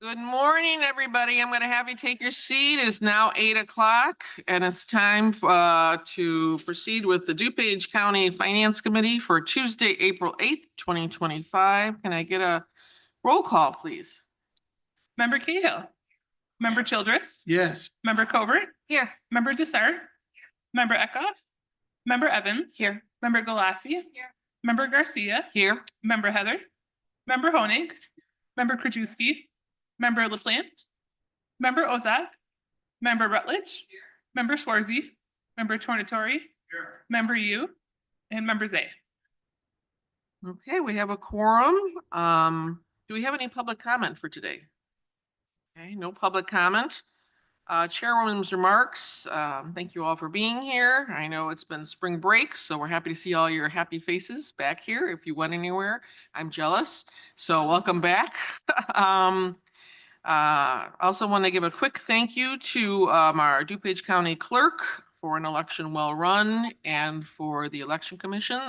Good morning, everybody. I'm going to have you take your seat. It's now 8 o'clock and it's time to proceed with the DuPage County Finance Committee for Tuesday, April 8th, 2025. Can I get a roll call, please? Member Cahill. Member Childress. Yes. Member Covert. Here. Member Dessert. Member Eckhoff. Member Evans. Here. Member Galassi. Here. Member Garcia. Here. Member Heather. Member Honig. Member Krajewski. Member LaPlante. Member Ozak. Member Rutledge. Member Schwarzy. Member Tornatori. Member Yu. And Member Zay. Okay, we have a quorum. Do we have any public comment for today? Okay, no public comment. Chairwoman's remarks. Thank you all for being here. I know it's been spring break, so we're happy to see all your happy faces back here. If you went anywhere, I'm jealous. So welcome back. Also want to give a quick thank you to our DuPage County Clerk for an election well run and for the Election Commission.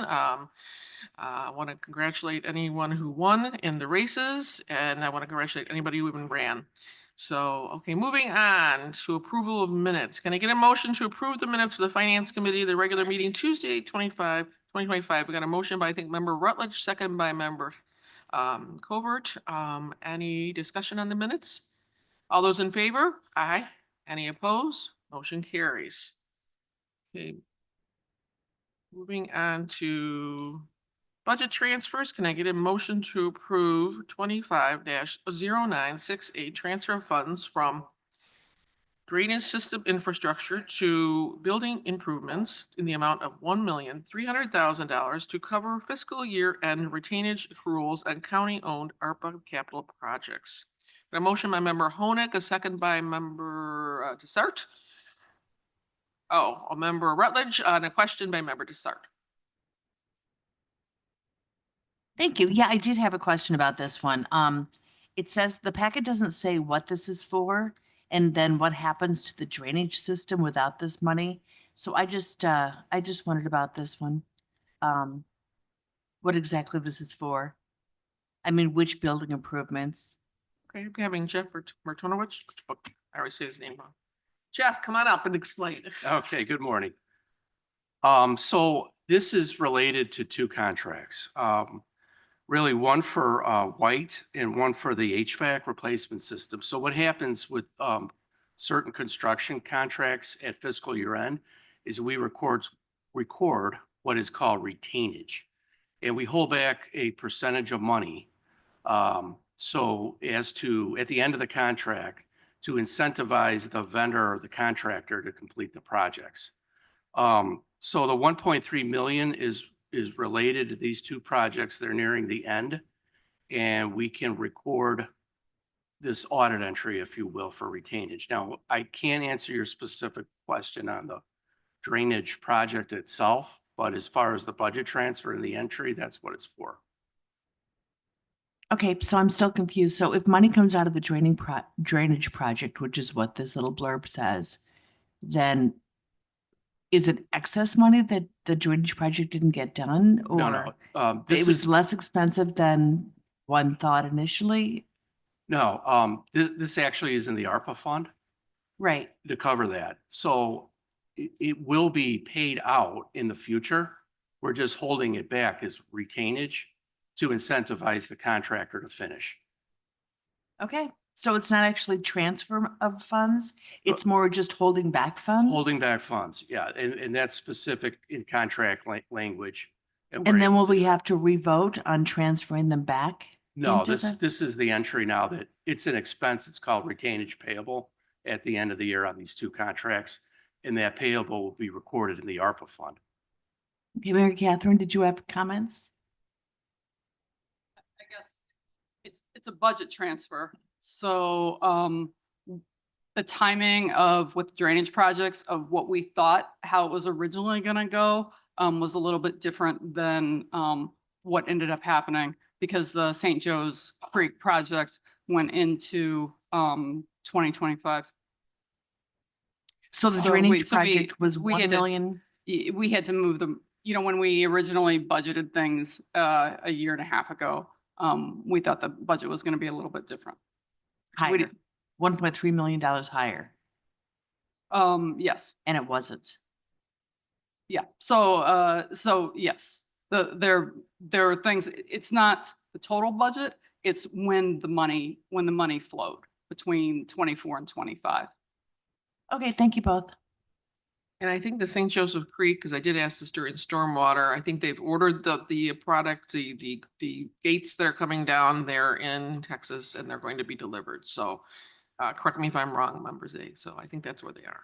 I want to congratulate anyone who won in the races, and I want to congratulate anybody who even ran. So, okay, moving on to approval of minutes. Can I get a motion to approve the minutes for the Finance Committee, the regular meeting Tuesday, 2025? We got a motion by, I think, Member Rutledge, second by Member Covert. Any discussion on the minutes? All those in favor? Aye. Any opposed? Motion carries. Okay. Moving on to budget transfers. Can I get a motion to approve 25-0968 transfer of funds from drainage system infrastructure to building improvements in the amount of $1,300,000 to cover fiscal year end retainage accruals and county-owned ARPA capital projects? A motion by Member Honig, a second by Member Dessert. A Member Rutledge, and a question by Member Dessert. Thank you. Yeah, I did have a question about this one. It says the packet doesn't say what this is for and then what happens to the drainage system without this money. So I just wondered about this one. What exactly this is for? I mean, which building improvements? Okay, we're having Jeff Martonowicz. I already say his name wrong. Jeff, come on up and explain. Okay, good morning. So this is related to two contracts. Really one for white and one for the HVAC replacement system. So what happens with certain construction contracts at fiscal year end is we record what is called retainage, and we hold back a percentage of money. So as to, at the end of the contract, to incentivize the vendor or the contractor to complete the projects. So the 1.3 million is related to these two projects. They're nearing the end, and we can record this audit entry, if you will, for retainage. Now, I can't answer your specific question on the drainage project itself, but as far as the budget transfer and the entry, that's what it's for. Okay, so I'm still confused. So if money comes out of the drainage project, which is what this little blurb says, then is it excess money that the drainage project didn't get done? Or No. it was less expensive than one thought initially? No, this actually is in the ARPA fund. Right. To cover that. So it will be paid out in the future. We're just holding it back as retainage to incentivize the contractor to finish. Okay. So it's not actually transfer of funds. It's more just holding back funds. Holding back funds. Yeah. And that's specific in contract language. And then will we have to revote on transferring them back? No, this is the entry now that it's an expense. It's called retainage payable at the end of the year on these two contracts. And that payable will be recorded in the ARPA fund. Okay, Mary Catherine, did you have comments? I guess it's a budget transfer. So the timing of with drainage projects of what we thought how it was originally going to go was a little bit different than what ended up happening because the St. Joe's Creek project went into 2025. So the drainage project was 1 million. We had to move them. You know, when we originally budgeted things a year and a half ago, we thought the budget was going to be a little bit different. Higher, $1.3 million higher, Yes, and it wasn't. yeah. So yes, there are things, it's not the total budget, it's when the money flowed between 24 and 25. Okay, thank you both. And I think the St. Joseph Creek, because I did ask this during stormwater, I think they've ordered the product, the gates that are coming down there in Texas, and they're going to be delivered. So correct me if I'm wrong, members A. So I think that's where they are.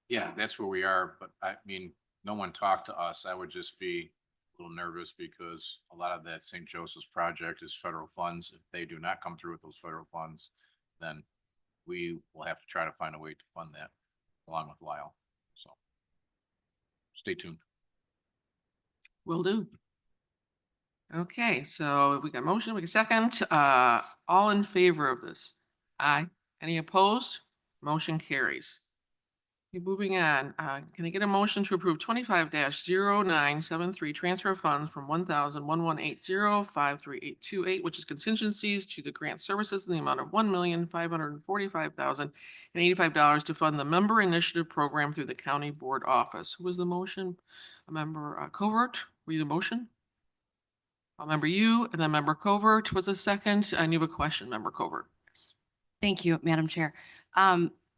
Yeah, that's where we are, but I mean, no one talked to us. I would just be a little nervous because a lot of that St. Joseph's project is federal funds. If they do not come through with those federal funds, then we will have to try to find a way to fund that along with Lyle. So stay tuned. Will do. Okay, so we got motion, we got second, all in favor of this? Aye. Any opposed? Motion carries. Okay, moving on, can I get a motion to approve 25-0973 transfer of funds from 1,1180-53828, which is contingencies, to the grant services in the amount of $1,545,085 to fund the member initiative program through the county board office. Who was the motion? Member Covert, were you the motion? I'll member you, and then member Covert was a second. I knew a question, member Covert. Yes. Thank you, Madam Chair.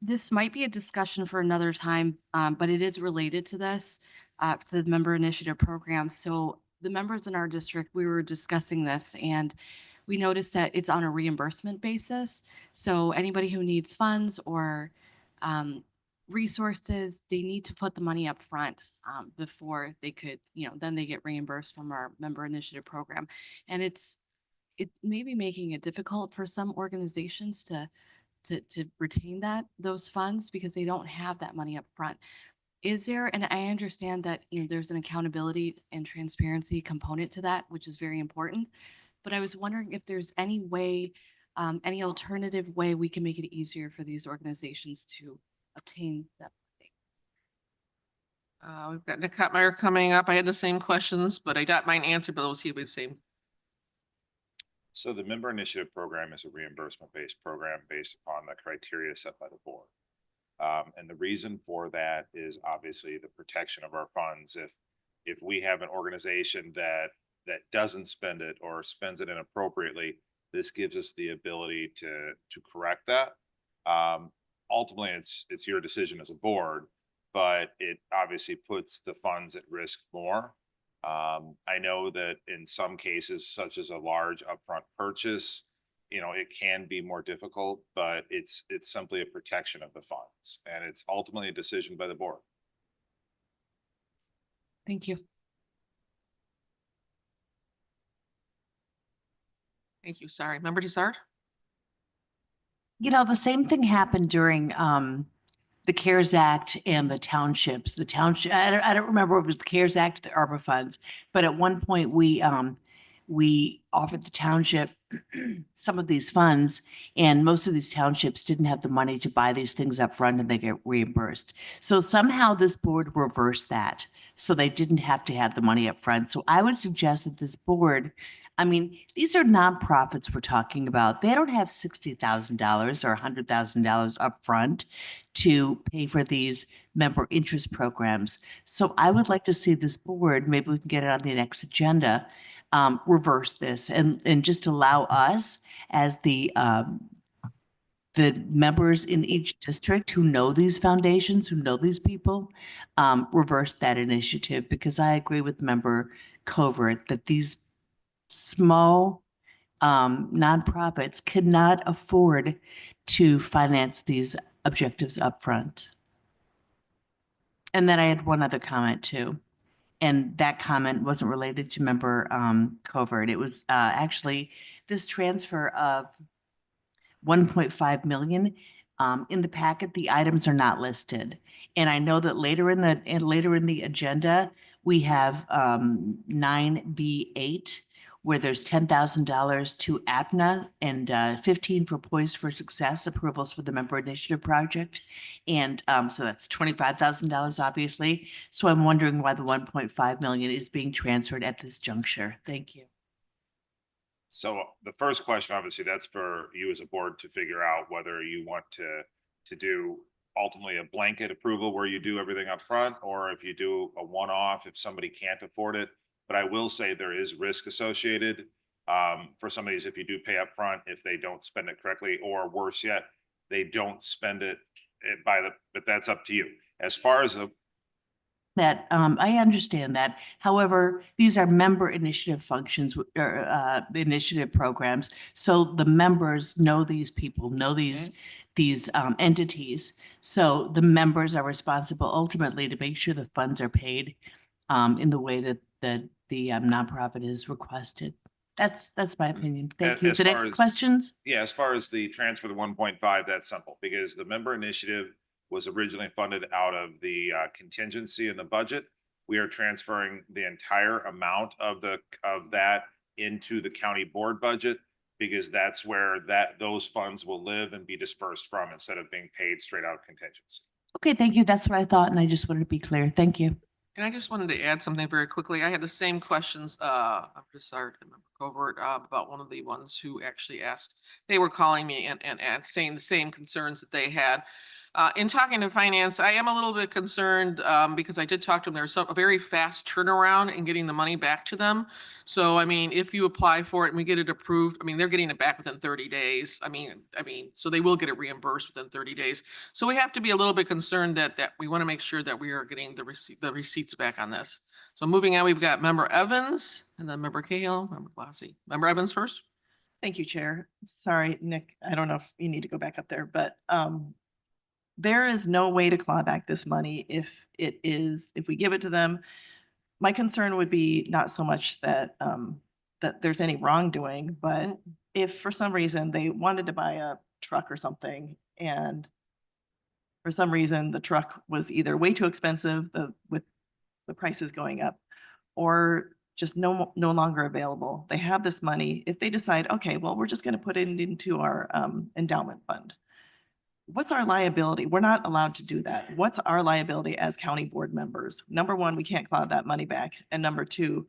This might be a discussion for another time, but it is related to this, to the member initiative program. So the members in our district, we were discussing this, and we noticed that it's on a reimbursement basis. So anybody who needs funds or resources, they need to put the money up front before they could, then they get reimbursed from our member initiative program. And it may be making it difficult for some organizations to retain those funds because they don't have that money up front. Is there, and I understand that, there's an accountability and transparency component to that, which is very important. But I was wondering if there's any way, any alternative way we can make it easier for these organizations to obtain that funding. We've got Nick Hotmeyer coming up. I had the same questions, but I got mine answered, but we'll see if it's the same. So the member initiative program is a reimbursement-based program based upon the criteria set by the board. And the reason for that is obviously the protection of our funds. If we have an organization that doesn't spend it or spends it inappropriately, this gives us the ability to correct that. Ultimately, it's your decision as a board, but it obviously puts the funds at risk more. I know that in some cases, such as a large upfront purchase, it can be more difficult, but it's simply a protection of the funds, and it's ultimately a decision by the board. Thank you. Thank you. Sorry. Member Desart? The same thing happened during the CARES Act and the townships. The township, I don't remember if it was the CARES Act, or the ARPA funds, but at one point we offered the township some of these funds, and most of these townships didn't have the money to buy these things up front, and they get reimbursed. So somehow this board reversed that, so they didn't have to have the money up front. So I would suggest that this board, these are nonprofits we're talking about. They don't have $60,000 or $100,000 up front to pay for these member interest programs. So I would like to see this board, maybe we can get it on the next agenda, reverse this and just allow us as the members in each district who know these foundations, who know these people, reverse that initiative, because I agree with Member Covert that these small nonprofits cannot afford to finance these objectives up front. And then I had one other comment too. And that comment wasn't related to Member Covert. It was actually this transfer of 1.5 million. In the packet, the items are not listed. And I know that later in the agenda, we have 9B8, where there's $10,000 to APNA and 15 for Poised for Success approvals for the member initiative project. And so that's $25,000, obviously. So I'm wondering why the 1.5 million is being transferred at this juncture. Thank you. So the first question, obviously, that's for you as a board to figure out whether you want to do ultimately a blanket approval where you do everything up front, or if you do a one-off if somebody can't afford it. But I will say there is risk associated for some of these if you do pay up front, if they don't spend it correctly, or worse yet, they don't spend it but that's up to you. As far as the That, I understand that. However, these are member initiative functions or initiative programs. So the members know these people, know these entities. So the members are responsible ultimately to make sure the funds are paid in the way that the nonprofit is requested. That's my opinion. Thank you. As The far next as- questions? Yeah, as far as the transfer, the 1.5, that's simple because the member initiative was originally funded out of the contingency in the budget. We are transferring the entire amount of that into the county board budget because that's where those funds will live and be dispersed from instead of being paid straight out of contingency. Okay, thank you. That's what I thought, and I just wanted to be clear. Thank you. And I just wanted to add something very quickly. I had the same questions, I'm sorry, Member Covert, about one of the ones who actually asked, they were calling me and saying the same concerns that they had. In talking to finance, I am a little bit concerned, because I did talk to them. There's a very fast turnaround in getting the money back to them. So, I mean, if you apply for it and we get it approved, I mean, they're getting it back within 30 days. I mean, so they will get it reimbursed within 30 days. So we have to be a little bit concerned that we want to make sure that we are getting the receipts back on this. So moving on, we've got Member Evans and then Member Cahill, Member Lassie. Member Evans first. Thank you, Chair. Sorry, Nick, I don't know if you need to go back up there, but there is no way to claw back this money if we give it to them. My concern would be not so much that that there's any wrongdoing, but if for some reason they wanted to buy a truck or something and for some reason the truck was either way too expensive, with the prices going up, or just no longer available. They have this money. If they decide, okay, well, we're just going to put it into our endowment fund. What's our liability? We're not allowed to do that. What's our liability as county board members? Number one, we can't claw that money back. And number two,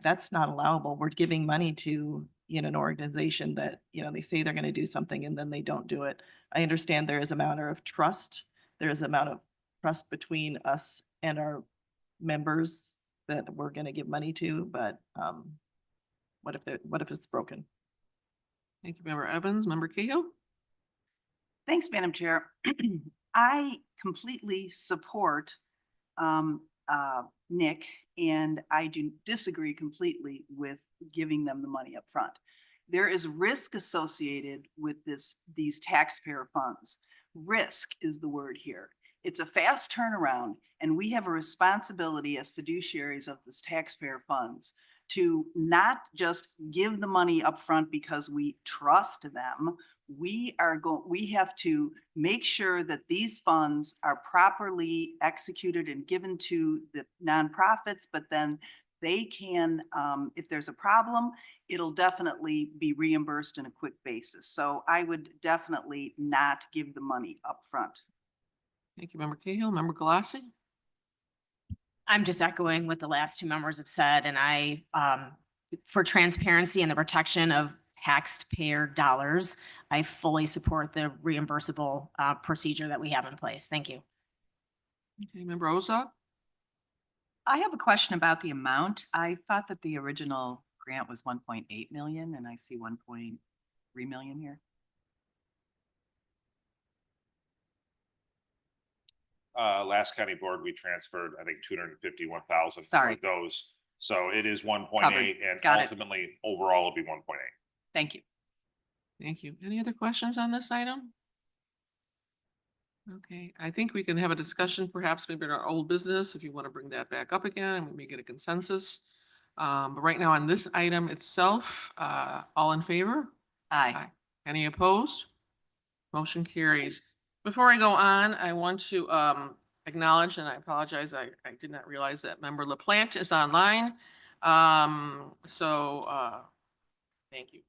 that's not allowable. We're giving money to, an organization that, they say they're going to do something and then they don't do it. I understand there is a matter of trust. There is a amount of trust between us and our members that we're going to give money to, but what if it's broken? Thank you, Member Evans. Member Cahill. Thanks, Madam Chair. I completely support Nick, and I do disagree completely with giving them the money up front. There is risk associated with these taxpayer funds. Risk is the word here. It's a fast turnaround, and we have a responsibility as fiduciaries of this taxpayer funds to not just give the money up front because we trust them. We have to make sure that these funds are properly executed and given to the nonprofits, but then they can, if there's a problem, it'll definitely be reimbursed in a quick basis. So I would definitely not give the money up front. Thank you, Member Cahill. Member Galassi. I'm just echoing what the last two members have said, and I, for transparency and the protection of taxpayer dollars, I fully support the reimbursable procedure that we have in place. Thank you. Okay, Member Ozak. I have a question about the amount. I thought that the original grant was 1.8 million and I see 1.3 million here. Last county board, we transferred, I think, 251,000 Sorry. for those. So it is 1.8 Covered. and Got it. ultimately overall it'll be 1.8. Thank you. Thank you. Any other questions on this item? Okay, I think we can have a discussion, perhaps maybe in our old business, if you want to bring that back up again, and we may get a consensus. But right now on this item itself, all in favor? Aye. Any opposed? Motion carries. Before I go on, I want to acknowledge, and I apologize, I did not realize that Member LaPlante is online. Thank you.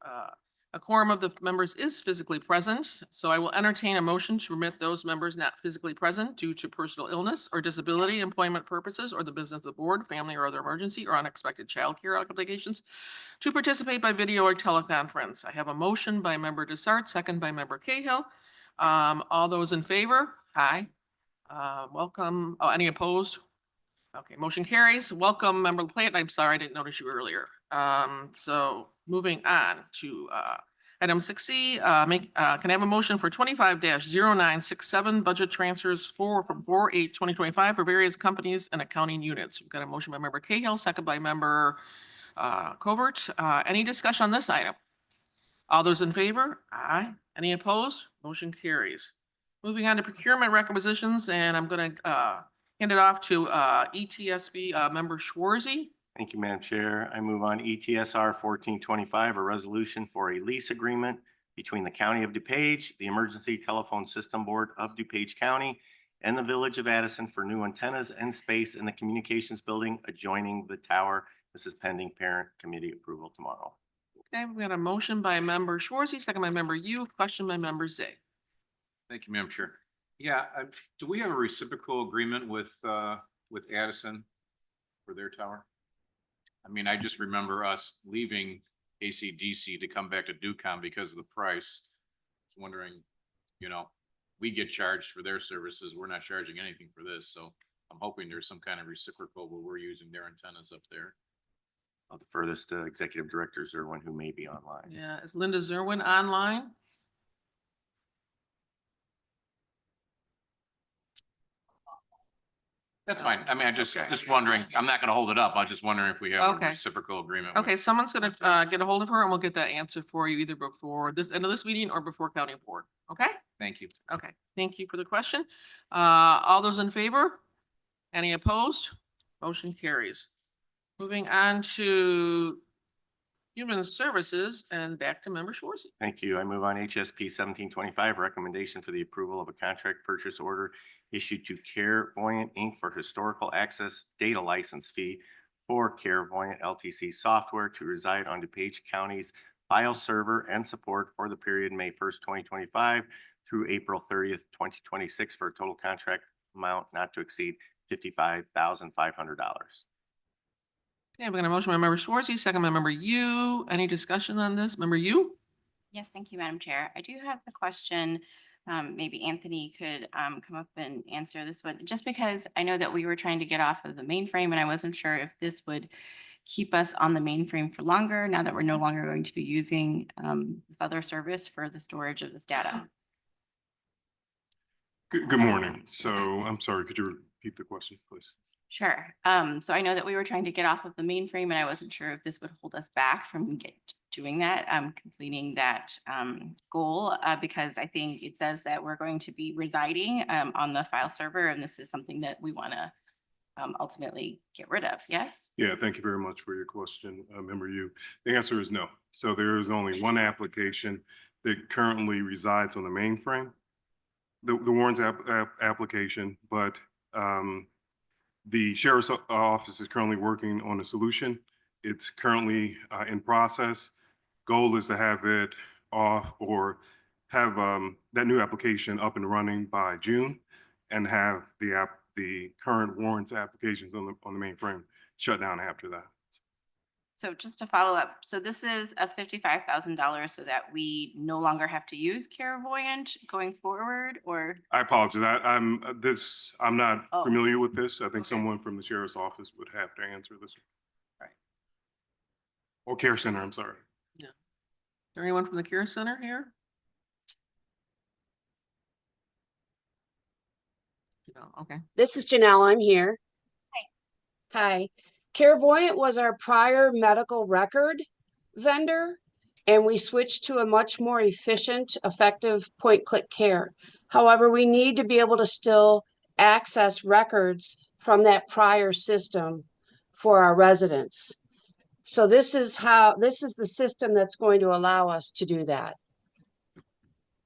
A quorum of the members is physically present, so I will entertain a motion to permit those members not physically present due to personal illness or disability, employment purposes, or the business of the board, family or other emergency, or unexpected childcare obligations to participate by video or teleconference. I have a motion by member Desart, second by member Cahill. All those in favor? Aye. Welcome. Oh, any opposed? Okay, motion carries. Welcome, member LaPlante. I'm sorry, I didn't notice you earlier. So moving on to item 6C, can I have a motion for 25-0967 budget transfers from 4/8/2025 for various companies and accounting units? We've got a motion by member Cahill, second by member Covert. Any discussion on this item? All those in favor? Aye. Any opposed? Motion carries. Moving on to procurement requisitions, and I'm gonna hand it off to ETSB member Schwarzy. Thank you, Madam Chair. I move on ETSR 1425, a resolution for a lease agreement between the County of DuPage, the Emergency Telephone System Board of DuPage County, and the Village of Addison for new antennas and space in the communications building adjoining the tower. This is pending parent committee approval tomorrow. Okay, we got a motion by member Schwarzy, second by member Yu, question by member Zay. Thank you, Madam Chair. Yeah, do we have a reciprocal agreement with Addison for their tower? I mean, I just remember us leaving AC/DC to come back to Ducom because of the price. I was wondering, you know, we get charged for their services. We're not charging anything for this, so I'm hoping there's some kind of reciprocal where we're using their antennas up there. I'll defer this to Executive Director Zerwin, who may be online. Yeah, is Linda Zerwin online? That's fine. I mean, I just Okay. wondering, I'm not gonna hold it up. I was just wondering if we have a Okay. reciprocal agreement. Okay, with- someone's gonna get a hold of her and we'll get that answer for you either before this end of this meeting or before county board. Okay? Thank you. Okay, thank you for the question. All those in favor? Any opposed? Motion carries. Moving on to Human Services and back to member Schwarzy. Thank you. I move on HSP 1725, recommendation for the approval of a contract purchase order issued to Carevoyant Inc. for historical access data license fee for Carevoyant LTC software to reside on DuPage County's file server and support for the period May 1st, 2025 through April 30th, 2026 for a total contract amount not to exceed $55,500. Okay, we're gonna motion by member Schwarzy, second by member Yu. Any discussion on this? Member Yu? Yes, thank you, Madam Chair. I do have the question, maybe Anthony could come up and answer this one, just because I know that we were trying to get off of the mainframe and I wasn't sure if this would keep us on the mainframe for longer now that we're no longer going to be using this other service for the storage of this data. Good morning. So I'm sorry, could you repeat the question, please? Sure. So I know that we were trying to get off of the mainframe and I wasn't sure if this would hold us back from doing that, completing that goal, because I think it says that we're going to be residing on the file server and this is something that we want to ultimately get rid of. Yes? Yeah, thank you very much for your question, Member Yu. The answer is no. So there is only one application that currently resides on the mainframe, the Warren's application, but the Sheriff's Office is currently working on a solution. It's currently in process. Goal is to have it off or have that new application up and running by June and have the current warrants applications on the mainframe shut down after that. So just to follow up, so this is a $55,000 so that we no longer have to use Carevoyant going forward, or? I apologize. I'm not Oh. familiar with this. I think Okay. someone from the Sheriff's Office would have to answer this. Right. Or Care Center, I'm sorry. Is there anyone from the Care Center here? No, okay. This is Janelle. I'm here. Hi. Carevoyant was our prior medical record vendor, and we switched to a much more efficient, effective point-click care. However, we need to be able to still access records from that prior system for our residents. So this is the system that's going to allow us to do that.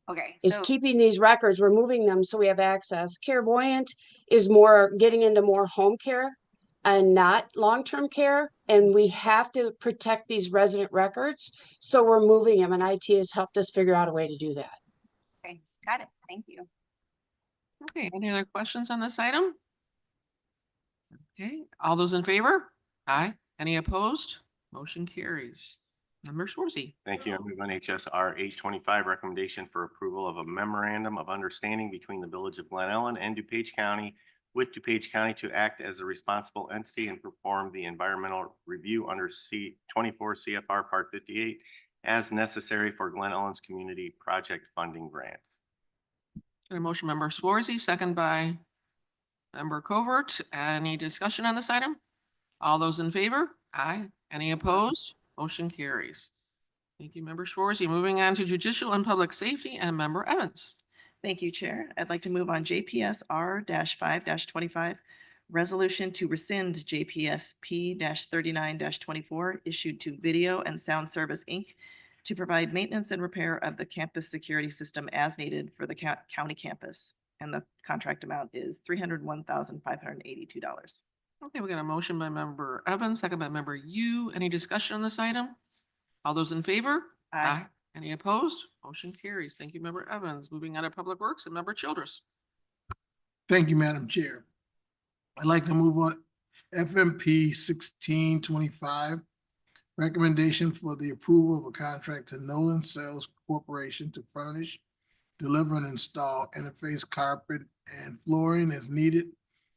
Okay. Is so- keeping these records, we're moving them so we have access. Carevoyant is more getting into more home care and not long-term care. And we have to protect these resident records. So we're moving them, and IT has helped us figure out a way to do that. Okay, got it. Thank you. Okay, any other questions on this item? Okay, all those in favor? Aye. Any opposed? Motion carries. Member Swarzy. Thank you. I move on HSR 825, recommendation for approval of a memorandum of understanding between the Village of Glen Ellen and DuPage County with DuPage County to act as a responsible entity and perform the environmental review under 24 CFR Part 58 as necessary for Glen Ellen's community project funding grants. Got a motion, Member Swarzy, second by Member Covert. Any discussion on this item? All those in favor? Aye. Any opposed? Motion carries. Thank you, Member Swarzy. Moving on to Judicial and Public Safety and Member Evans. Thank you, Chair. I'd like to move on JPS R-5-25, resolution to rescind JPS P-39-24 issued to Video and Sound Service, Inc. to provide maintenance and repair of the campus security system as needed for the county campus. And the contract amount is $301,582. Okay, we got a motion by Member Evans, second by Member Yu. Any discussion on this item? All those in favor? Aye. Any opposed? Motion carries. Thank you, Member Evans. Moving on to Public Works and Member Childress. Thank you, Madam Chair. I'd like to move on FMP 1625, recommendation for the approval of a contract to Nolan Sales Corporation to furnish, deliver, and install interface carpet and flooring as needed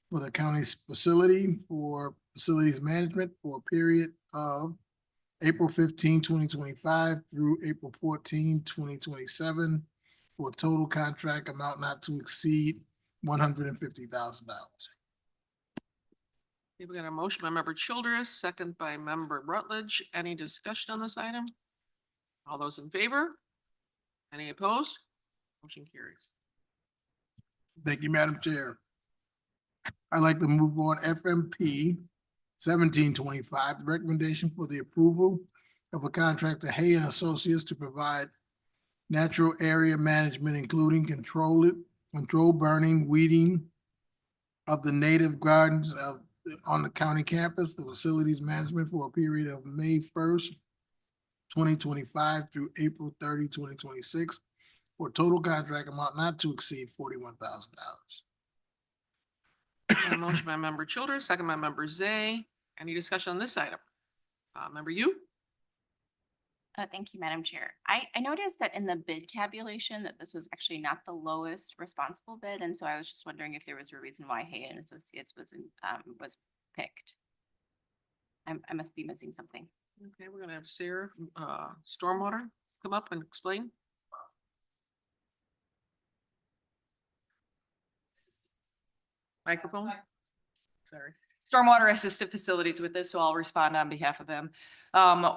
for the county's facility for facilities management for a period of April 15, 2025 through April 14, 2027 for a total contract amount not to exceed $150,000. Okay, we got a motion by Member Childress, second by Member Rutledge. Any discussion on this item? All those in favor? Any opposed? Motion carries. Thank you, Madam Chair. I'd like to move on FMP 1725, the recommendation for the approval of a contract to Hay and Associates to provide natural area management, including control burning, weeding of the native gardens on the county campus for facilities management for a period of May 1st, 2025 through April 30, 2026 for a total contract amount not to exceed $41,000. A motion by Member Childress, second by Member Zay. Any discussion on this item? Member Yu? Thank you, Madam Chair. I noticed that in the bid tabulation that this was actually not the lowest responsible bid, and so I was just wondering if there was a reason why Hay and Associates was picked. I must be missing something. Okay, we're gonna have Sarah from Stormwater come up and explain. Microphone? Sorry. Stormwater assisted facilities with this, so I'll respond on behalf of them.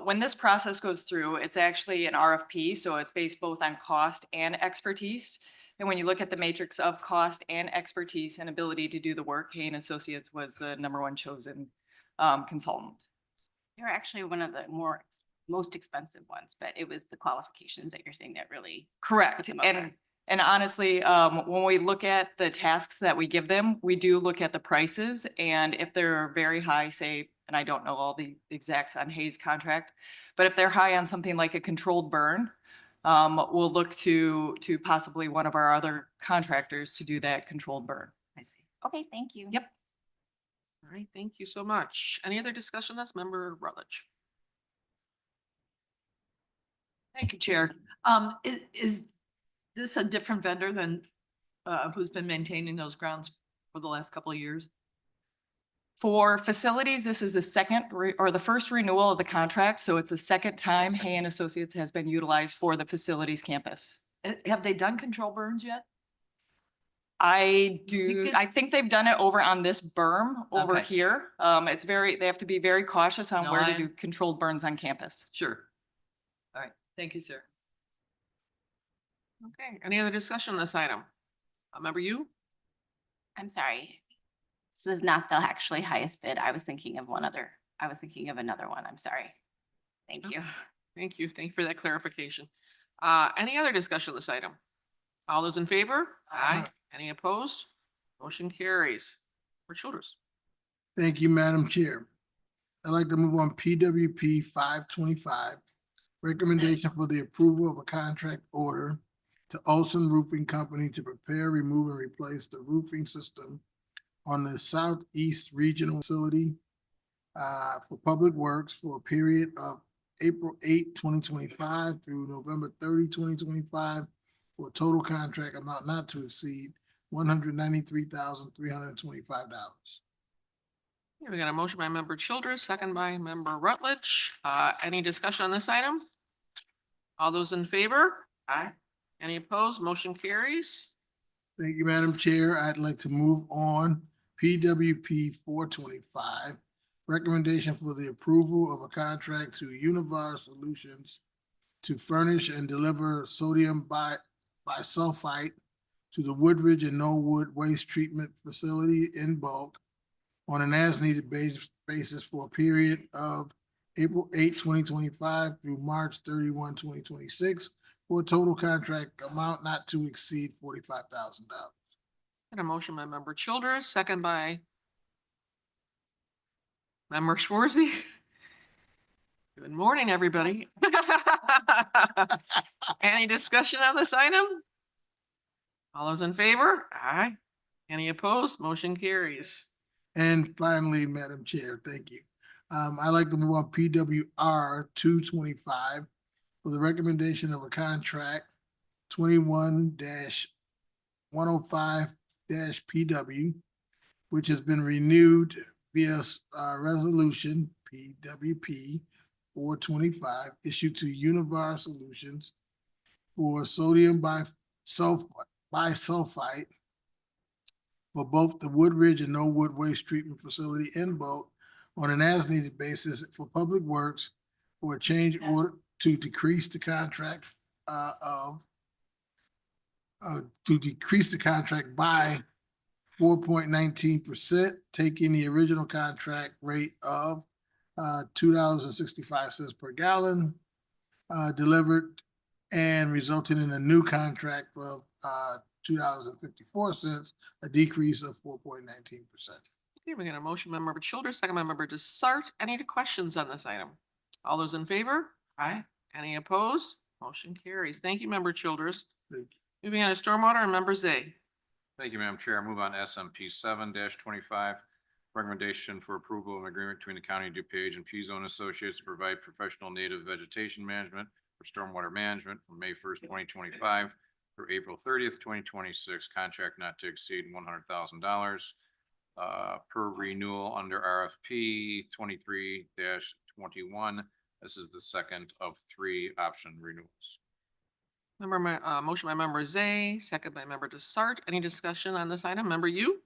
When this process goes through, it's actually an RFP, so it's based both on cost and expertise. And when you look at the matrix of cost and expertise and ability to do the work, Hay and Associates was the #1 chosen consultant. You're actually one of the most expensive ones, but it was the qualifications that you're saying that really. Correct. put them up there. And honestly, when we look at the tasks that we give them, we do look at the prices, and if they're very high, say, and I don't know all the exacts on Hay's contract, but if they're high on something like a controlled burn, we'll look to possibly one of our other contractors to do that controlled burn. I see. Okay, thank you. Yep. All right, thank you so much. Any other discussion? That's Member Rutledge. Thank you, Chair. Is this a different vendor than who's been maintaining those grounds for the last couple of years? For facilities, this is the the first renewal of the contract, so it's the second time Hay and Associates has been utilized for the facilities campus. Have they done control burns yet? I it- think they've done it over on this berm over Okay. here. They have to be very cautious on No, where to I- do controlled burns on campus. Sure. All right, thank you, sir. Okay, any other discussion on this item? Member Yu? I'm sorry. This was not the actually highest bid. I was thinking of another one. I'm sorry. Thank you. Thank you. Thank you for that clarification. Any other discussion on this item? All those in favor? Aye. Any opposed? Motion carries. For Childress. Thank you, Madam Chair. I'd like to move on PWP 525. Recommendation for the approval of a contract order to Olson Roofing Company to prepare, remove, and replace the roofing system on the Southeast Regional Facility for Public Works for a period of April 8, 2025 through November 30, 2025, for a total contract amount not to exceed $193,325. Here we got a motion by member Childress, second by member Rutledge. Any discussion on this item? All those in favor? Aye. Any opposed? Motion carries. Thank you, Madam Chair. I'd like to move on PWP 425. Recommendation for the approval of a contract to Univar Solutions to furnish and deliver sodium bisulfite to the Woodridge and Knollwood Waste Treatment Facility in bulk on an as-needed basis for a period of April 8, 2025 through March 31, 2026, for a total contract amount not to exceed $45,000. Got a motion by member Childress, second by member Schwarzy. Good morning, everybody. Any discussion on this item? All those in favor? Aye. Any opposed? Motion carries. And finally, Madam Chair, thank you. I'd like to move on PWR 225 for the recommendation of a contract 21-105-PW, which has been renewed via resolution PWP 425 issued to Univar Solutions for sodium bisulfite for both the Woodridge and Knollwood Waste Treatment Facility in bulk on an as-needed basis for Public Works for a change order to decrease the contract by 4.19%, taking the original contract rate of $2.65 per gallon delivered and resulting in a new contract of $2.54, a decrease of 4.19%. Okay, we got a motion by member Childress, second by member Desart. Any questions on this item? All those in favor? Aye. Any opposed? Motion carries. Thank you, member Childress. Thank you. Moving on to stormwater and member Zay. Thank you, Madam Chair. I move on to SMP 7-25. Recommendation for approval of an agreement between the County of DuPage and P-Zone Associates to provide professional native vegetation management for stormwater management from May 1st, 2025 through April 30th, 2026. Contract not to exceed $100,000 per renewal under RFP 23-21. This is the second of 3 option renewals. Motion by member Zay, second by member Desart. Any discussion on this item? Member you?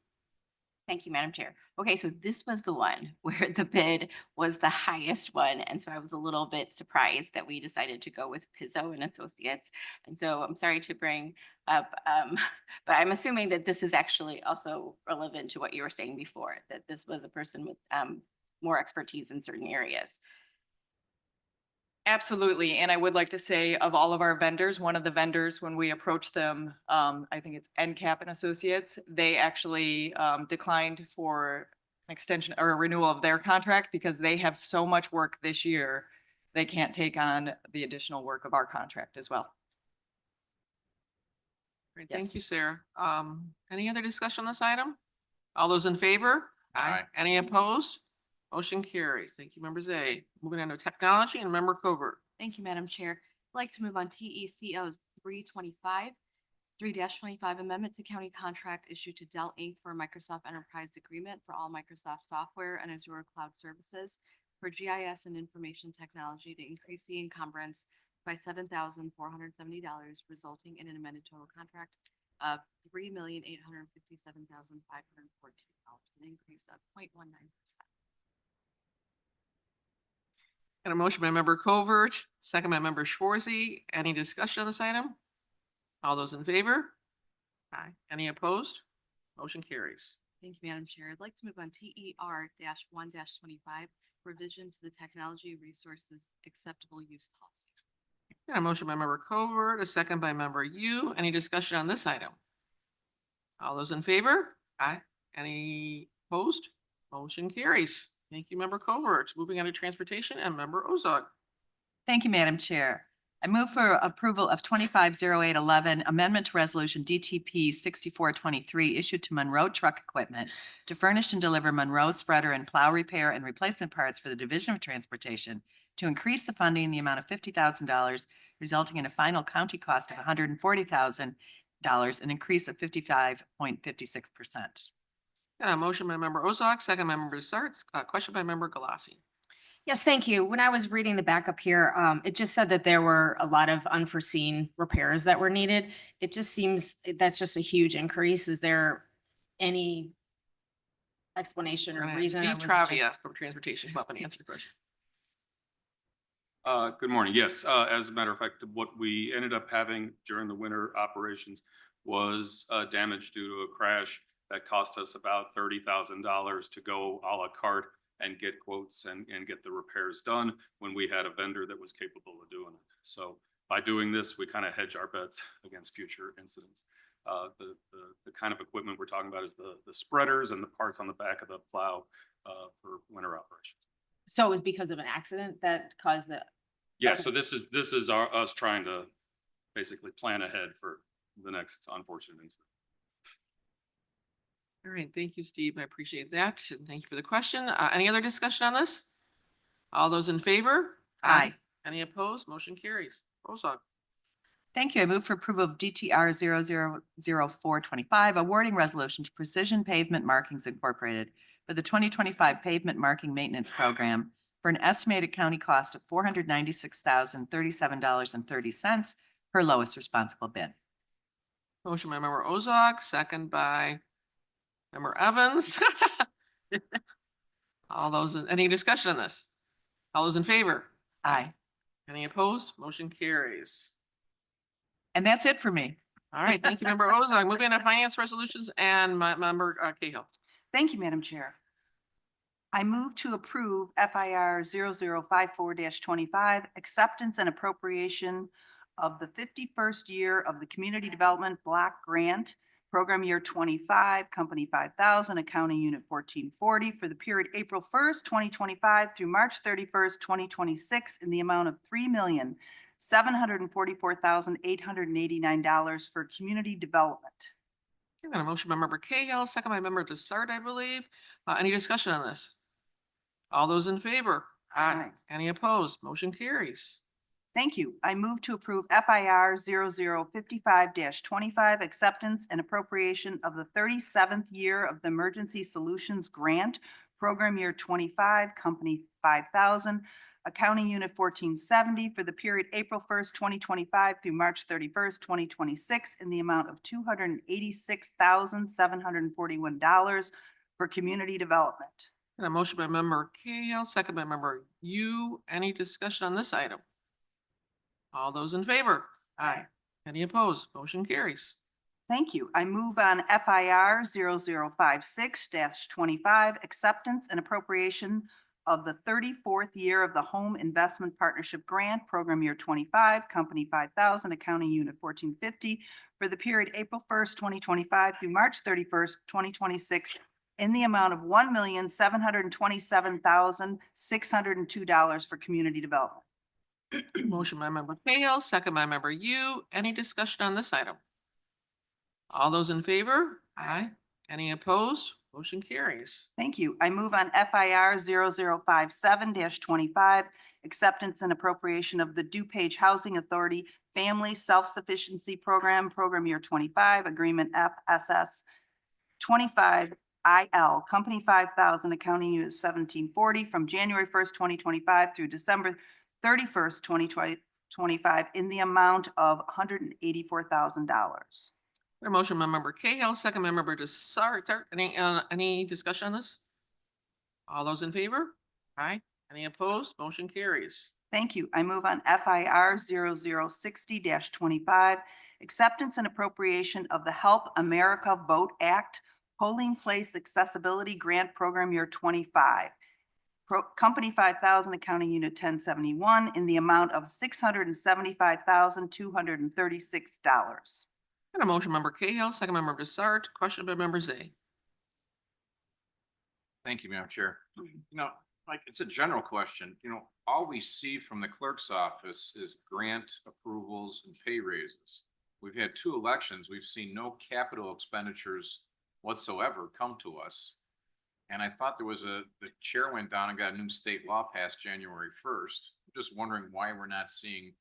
Thank you, Madam Chair. Okay, so this was the one where the bid was the highest one. And so I was a little bit surprised that we decided to go with Pizzo and Associates. And so I'm sorry to bring up, but I'm assuming that this is actually also relevant to what you were saying before, that this was a person with more expertise in certain areas. Absolutely. And I would like to say of all of our vendors, one of the vendors, when we approached them, I think it's NCAP and Associates, they actually declined for an extension or a renewal of their contract because they have so much work this year. They can't take on the additional work of our contract as well. Great, Yes. thank you, Sarah. Any other discussion on this item? All those in favor? Aye. Any opposed? Motion carries. Thank you, member Zay. Moving on to technology and member Covert. Thank you, Madam Chair. I'd like to move on TECO 325, 3-25 amendment to county contract issued to Dell Inc. for a Microsoft Enterprise Agreement for all Microsoft software and Azure cloud services for GIS and information technology to increase the encumbrance by $7,470, resulting in an amended total contract of $3,857,514, an increase of 0.19%. Got a motion by member Covert, second by member Schwarzy. Any discussion on this item? All those in favor? Aye. Any opposed? Motion carries. Thank you, Madam Chair. I'd like to move on TER-1-25, revision to the technology resources acceptable use policy. Got a motion by member Covert, a second by member Yu. Any discussion on this item? All those in favor? Aye. Any opposed? Motion carries. Thank you, Member Covert. Moving on to transportation and Member Ozog. Thank you, Madam Chair. I move for approval of 250811 amendment to resolution DTP 6423 issued to Monroe Truck Equipment to furnish and deliver Monroe spreader and plow repair and replacement parts for the Division of Transportation to increase the funding in the amount of $50,000, resulting in a final county cost of $140,000, an increase of 55.56%. Got a motion by Member Ozog, second by Member Sartz, question by Member Galassi. Yes, thank you. When I was reading the backup here, it just said that there were a lot of unforeseen repairs that were needed. It just seems that's just a huge increase. Is there any explanation or reason? Steve Travias from Transportation Company, answer the question. Good morning. Yes, as a matter of fact, what we ended up having during the winter operations was damage due to a crash that cost us about $30,000 to go a la carte and get quotes and get the repairs done when we had a vendor that was capable of doing it. So by doing this, we kind of hedge our bets against future incidents. The kind of equipment we're talking about is the spreaders and the parts on the back of the plow for winter operations. So it was because of an accident that caused the. Yeah, so this is us trying to basically plan ahead for the next unfortunate incident. All right, thank you, Steve. I appreciate that. And thank you for the question. Any other discussion on this? All those in favor? Aye. Any opposed? Motion carries. Ozog. Thank you. I move for approval of DTR 000425, awarding resolution to Precision Pavement Markings Incorporated for the 2025 Pavement Marking Maintenance Program for an estimated county cost of $496,037.30 per lowest responsible bid. Motion by Member Ozog, second by Member Evans. Any discussion on this? All those in favor? Aye. Any opposed? Motion carries. And that's it for me. All right, thank you, Member Ozog. Moving on to finance resolutions and Member Cahill. Thank you, Madam Chair. I move to approve FIR 0054-25, acceptance and appropriation of the 51st year of the Community Development Block Grant, Program Year 25, Company 5000, Accounting Unit 1440 for the period April 1st, 2025 through March 31st, 2026 in the amount of $3,744,889 for community development. I got a motion by Member Cahill, second by Member Desart, I believe. Any discussion on this? All those in favor? Aye. Any opposed? Motion carries. Thank you. I move to approve FIR 0055-25, acceptance and appropriation of the 37th year of the Emergency Solutions Grant, Program Year 25, Company 5000, Accounting Unit 1470 for the period April 1st, 2025 through March 31st, 2026 in the amount of $286,741 for community development. Got a motion by Member Cahill, second by Member Yu. Any discussion on this item? All those in favor? Aye. Any opposed? Motion carries. Thank you. I move on FIR 0056-25, acceptance and appropriation of the 34th year of the Home Investment Partnership Grant, Program Year 25, Company 5000, Accounting Unit 1450 for the period April 1st, 2025 through March 31st, 2026 in the amount of $1,727,602 for community development. Motion by Member Cahill, second by Member Yu. Any discussion on this item? All those in favor? Aye. Any opposed? Motion carries. Thank you. I move on FIR 0057-25, acceptance and appropriation of the DuPage Housing Authority Family Self-Sufficiency Program, Program Year 25, Agreement FSS 25 IL, Company 5000, Accounting Unit 1740 from January 1st, 2025 through December 31st, 2025 in the amount of $184,000. A motion by Member Cahill, second by Member Desart. Any discussion on this? All those in favor? Aye. Any opposed? Motion carries. Thank you. I move on FIR 0060-25, acceptance and appropriation of the Help America Vote Act Polling Place Accessibility Grant, Program Year 25. Company 5000, Accounting Unit 1071 in the amount of $675,236. Got a motion, Member Cahill, second by Member Desart, question by Member Zay. Thank you, Madam Chair. Like, it's a general question, all we see from the clerk's office is grant approvals and pay raises. We've had 2 elections. We've seen no capital expenditures whatsoever come to us. And I thought the chair went down and got a new state law passed January 1st. I'm just wondering why we're not seeing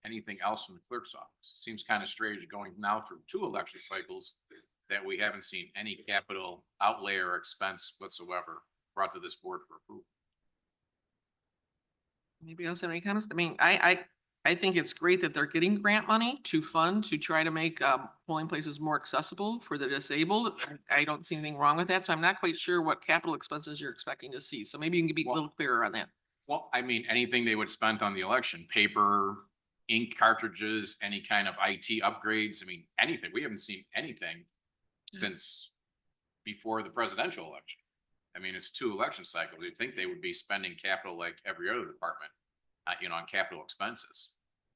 anything else from the clerk's office. It seems kind of strange going now through 2 election cycles that we haven't seen any capital outlay or expense whatsoever brought to this board for approval. Maybe else have any comments? I mean, I think it's great that they're getting grant money to fund, to try to make polling places more accessible for the disabled. I don't see anything wrong with that, so I'm not quite sure what capital expenses you're expecting to see. So maybe you can be a little clearer on that. Well, I mean, anything they would spend on the election, paper, ink cartridges, any kind of IT upgrades. I mean, anything. We haven't seen anything since before the presidential election. I mean, it's 2 election cycles. You'd think they would be spending capital like every other department, on capital expenses.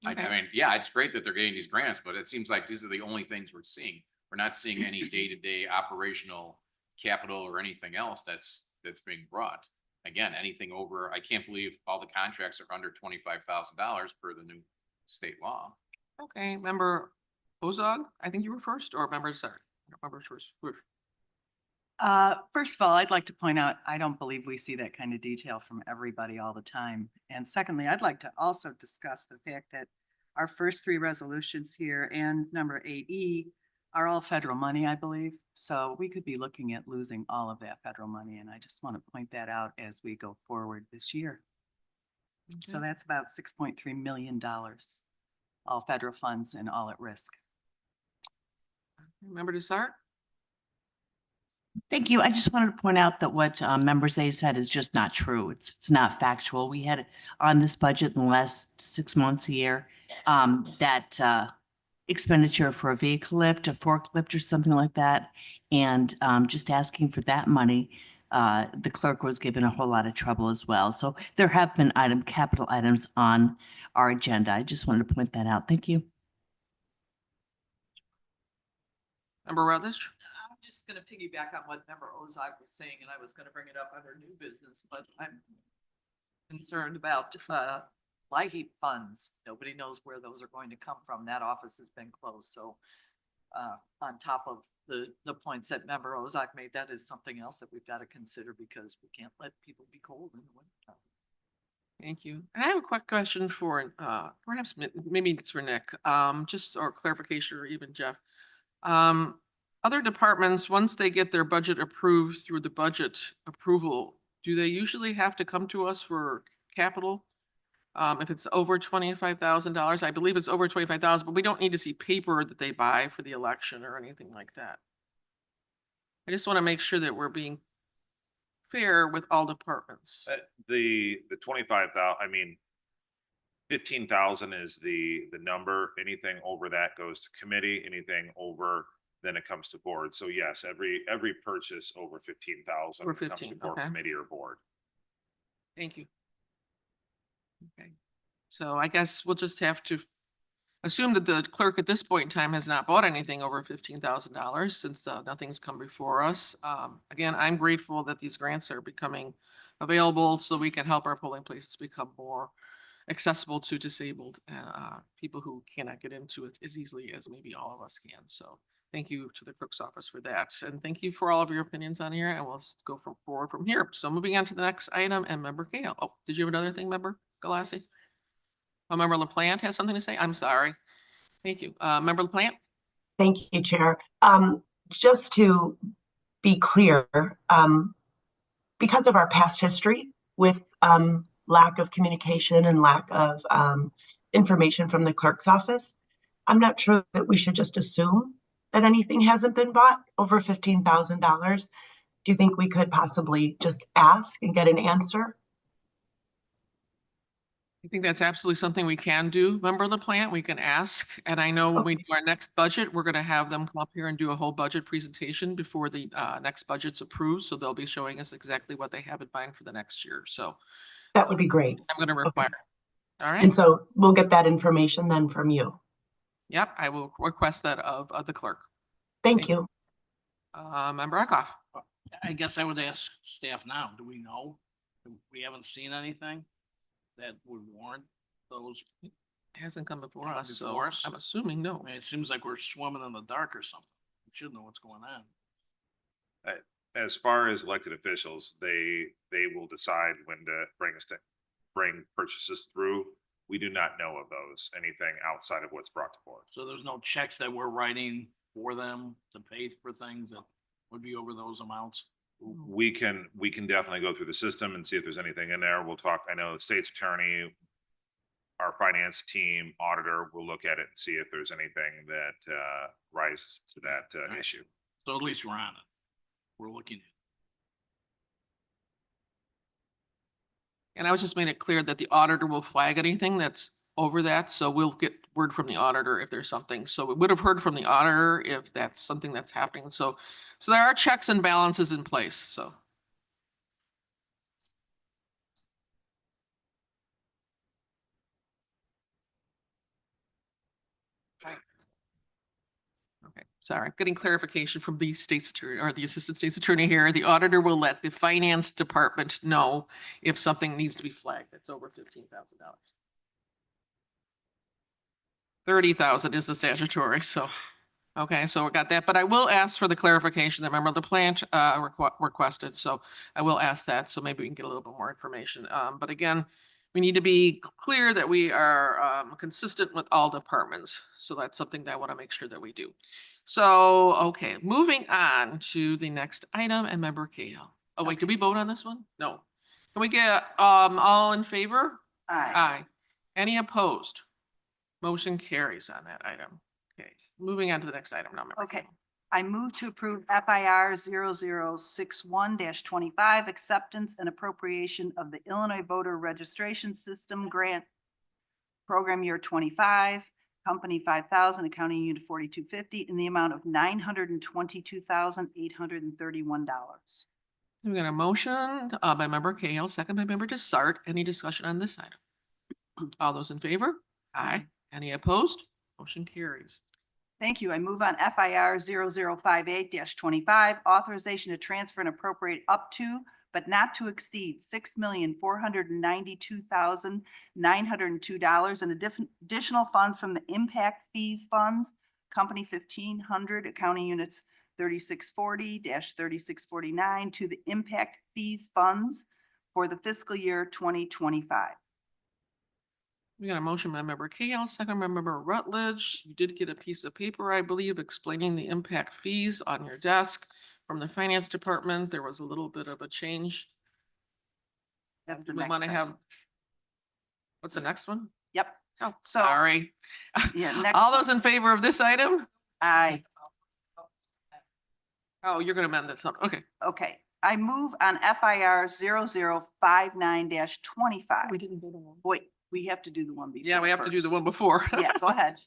Okay. I mean, yeah, it's great that they're getting these grants, but it seems like these are the only things we're seeing. We're not seeing any day-to-day operational capital or anything else that's being brought. Again, anything over, I can't believe all the contracts are under $25,000 per the new state law. Okay, Member Ozog, I think you were first, or Member, sorry, Member first. First of all, I'd like to point out, I don't believe we see that kind of detail from everybody all the time. And secondly, I'd like to also discuss the fact that our first 3 resolutions here and number 8E are all federal money, I believe. So we could be looking at losing all of that federal money. And I just want to point that out as we go forward this year. So that's about $6.3 million, all federal funds and all at risk. Member Dessart? Thank you. I just wanted to point out that what Member Zay said is just not true. It's not factual. We had on this budget in the last 6 months, a year, that expenditure for a vehicle lift, a forklift or something like that. And just asking for that money, the clerk was given a whole lot of trouble as well. So there have been capital items on our agenda. I just wanted to point that out. Thank you. Member Rutledge? I'm just gonna piggyback on what Member Ozog was saying, and I was gonna bring it up under new business, but I'm concerned about LIHEAP funds. Nobody knows where those are going to come from. That office has been closed, so on top of the points that Member Ozog made, that is something else that we've got to consider because we can't let people be cold in the winter. Thank you. And I have a quick question for perhaps maybe it's for Nick, just or clarification, or even Jeff. Other departments, once they get their budget approved through the budget approval, do they usually have to come to us for capital? If it's over $25,000, I believe it's over 25,000, but we don't need to see paper that they buy for the election or anything like that. I just want to make sure that we're being fair with all departments. The 25,000, I mean, 15,000 is the number. Anything over that goes to committee, anything over, then it comes to board. So yes, every purchase over 15,000 Over comes to 15, board, okay. committee or board. Thank you. Okay, so I guess we'll just have to assume that the clerk at this point in time has not bought anything over $15,000 since nothing's come before us. Again, I'm grateful that these grants are becoming available so we can help our polling places become more accessible to disabled people who cannot get into it as easily as maybe all of us can. So thank you to the clerk's office for that. And thank you for all of your opinions on here, and we'll go forward from here. So moving on to the next item, and Member Gale. Oh, did you have another thing, Member Galassi? Oh, Member LaPlante has something to say? I'm sorry. Thank you. Member LaPlante? Thank you, Chair. Just to be clear, because of our past history with lack of communication and lack of information from the clerk's office, I'm not sure that we should just assume that anything hasn't been bought over $15,000. Do you think we could possibly just ask and get an answer? I think that's absolutely something we can do. Member LaPlante, we can ask. And I know when we do our next budget, we're going to have them come up here and do a whole budget presentation before the next budget's approved. So they'll be showing us exactly what they have in mind for the next year. So that would be great. I'm going to require. All right. And so we'll get that information then from you. Yep, I will request that of the clerk. Thank you. Member Eckhoff. I guess I would ask staff now, do we know? We haven't seen anything that would warrant those. It hasn't come before Come us, so before us? I'm assuming no. I mean, it seems like we're swimming in the dark or something. We should know what's going on. As far as elected officials, they will decide when to bring purchases through. We do not know of those, anything outside of what's brought to board. So there's no checks that we're writing for them to pay for things that would be over those amounts. We can definitely go through the system and see if there's anything in there. We'll talk, I know the state's attorney, our finance team, auditor will look at it and see if there's anything that rises to that issue. So at least we're on it. We're looking. And I was just made it clear that the auditor will flag anything that's over that, so we'll get word from the auditor if there's something. So we would have heard from the auditor if that's something that's happening. So there are checks and balances in place, so. Okay, sorry, getting clarification from the state's attorney or the assistant state's attorney here. The auditor will let the finance department know if something needs to be flagged that's over $15,000. 30,000 is the statutory, so, okay, so we got that, but I will ask for the clarification that member of the plant requested, so I will ask that, so maybe we can get a little bit more information. But again, we need to be clear that we are consistent with all departments, so that's something that I want to make sure that we do. So, okay, moving on to the next item, and member Cahill. Oh, wait, did we vote on this one? No. Can we get all in favor? Aye. Aye. Any opposed? Motion carries on that item. Okay, moving on to the next item now. Member Okay. Cahill. I move to approve FIR 0061-25, acceptance and appropriation of the Illinois Voter Registration System Grant Program Year 25, Company 5,000, Accounting Unit 4250, in the amount of $922,831. We got a motion by member Cahill, second by member Desart. Any discussion on this item? All those in favor? Aye. Any opposed? Motion carries. Thank you. I move on FIR 0058-25, authorization to transfer and appropriate up to, but not to exceed $6,492,902 in additional funds from the impact fees funds, Company 1500, Accounting Units 3640-3649 to the impact fees funds for the fiscal year 2025. We got a motion by member Cahill, second by member Rutledge. You did get a piece of paper, I believe, explaining the impact fees on your desk from the finance department. There was a little bit of a change. That's the We next want to item. have, what's the next one? Yep. Oh, So- sorry. Yeah, next. All those in favor of this item? Aye. Oh, you're gonna amend this. Okay. Okay. I move on FIR 0059-25. We didn't vote on one. Wait, we have to do the one before. Yeah, we have to do the first. one before. Yeah, go ahead.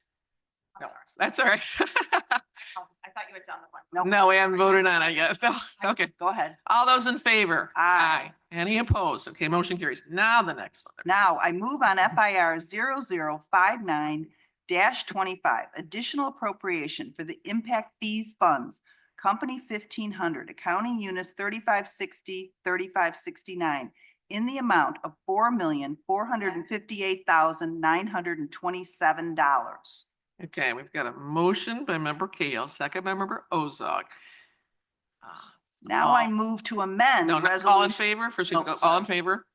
No, that's all right. I thought you had done the one. Nope. No, we haven't voted on it yet. No, okay. Go ahead. All those in favor? Aye. Any opposed? Okay, motion carries. Now the next one. Now I move on FIR 0059-25, additional appropriation for the impact fees funds, Company 1500, Accounting Units 3560-3569, in the amount of $4,458,927. Okay, we've got a motion by member Cahill, second by member Ozog. Now I move to amend No, no, all in resolution. favor? First, we No, have to go, all sorry. in favor?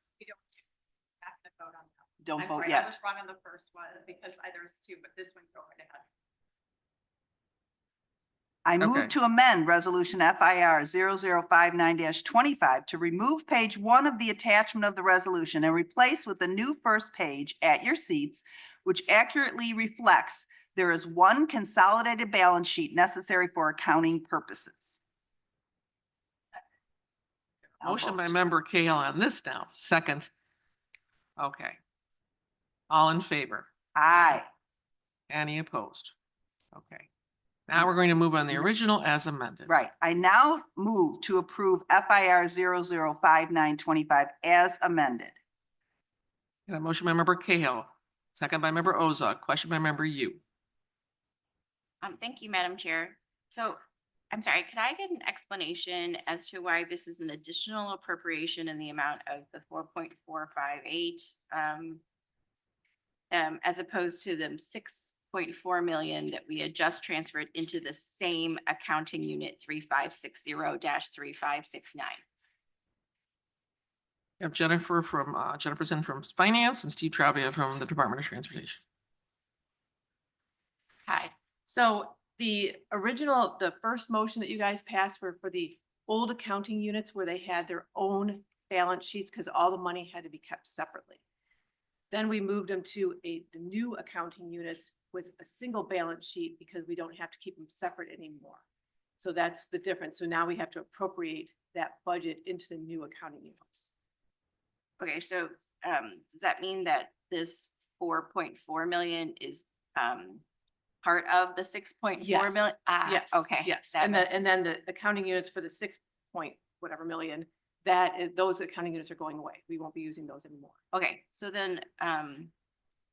Don't I'm vote sorry, I yet. was wrong on the first one because there was two, but this one go right ahead. I move Okay. to amend Resolution FIR 0059-25 to remove page 1 of the attachment of the resolution and replace with a new first page at your seats, which accurately reflects there is one consolidated balance sheet necessary for accounting purposes. Now Motion by vote. member Cahill on this now, second. Okay. All in favor? Aye. Any opposed? Okay. Now we're going to move on the original as amended. Right. I now move to approve FIR 0059-25 as amended. Got a motion by member Cahill, second by member Ozog, question by member Yu. Thank you, Madam Chair. So I'm sorry, could I get an explanation as to why this is an additional appropriation in the amount of the 4.458? As opposed to the 6.4 million that we had just transferred into the same accounting unit 3560-3569. We have Jennifer from, Jennifer's in from Finance and Steve Travia from the Department of Transportation. Hi. So the original, the first motion that you guys passed were for the old accounting units where they had their own balance sheets because all the money had to be kept separately. Then we moved them to the new accounting units with a single balance sheet because we don't have to keep them separate anymore. So that's the difference. So now we have to appropriate that budget into the new accounting units. Okay, so does that mean that this 4.4 million is part of the 6.4 Yes. million? Ah, Yes. okay. Yes. that makes- And then the accounting units for the 6 point whatever million, that is, those accounting units are going away. We won't be using those anymore. Okay, so then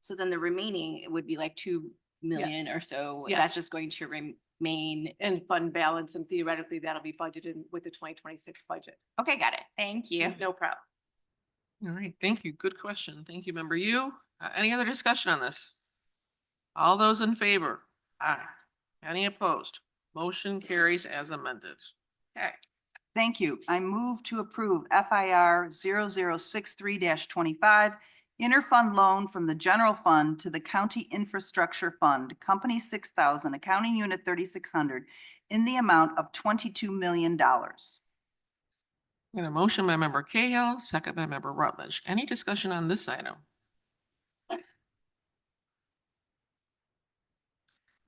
the remaining would be like 2 million or so. Yes. That's just going to remain. And fund balance, and theoretically that'll be budgeted with the 2026 budget. Okay, got it. Thank you. No problem. All right, thank you. Good question. Thank you, Member Yu. Any other discussion on this? All those in favor? Aye. Any opposed? Motion carries as amended. Okay. Thank you. I move to approve FIR 0063-25, interfund loan from the general fund to the county infrastructure fund, company 6,000, accounting unit 3,600, in the amount of $22 million. Got a motion by Member Cahill, second by Member Rutledge. Any discussion on this item?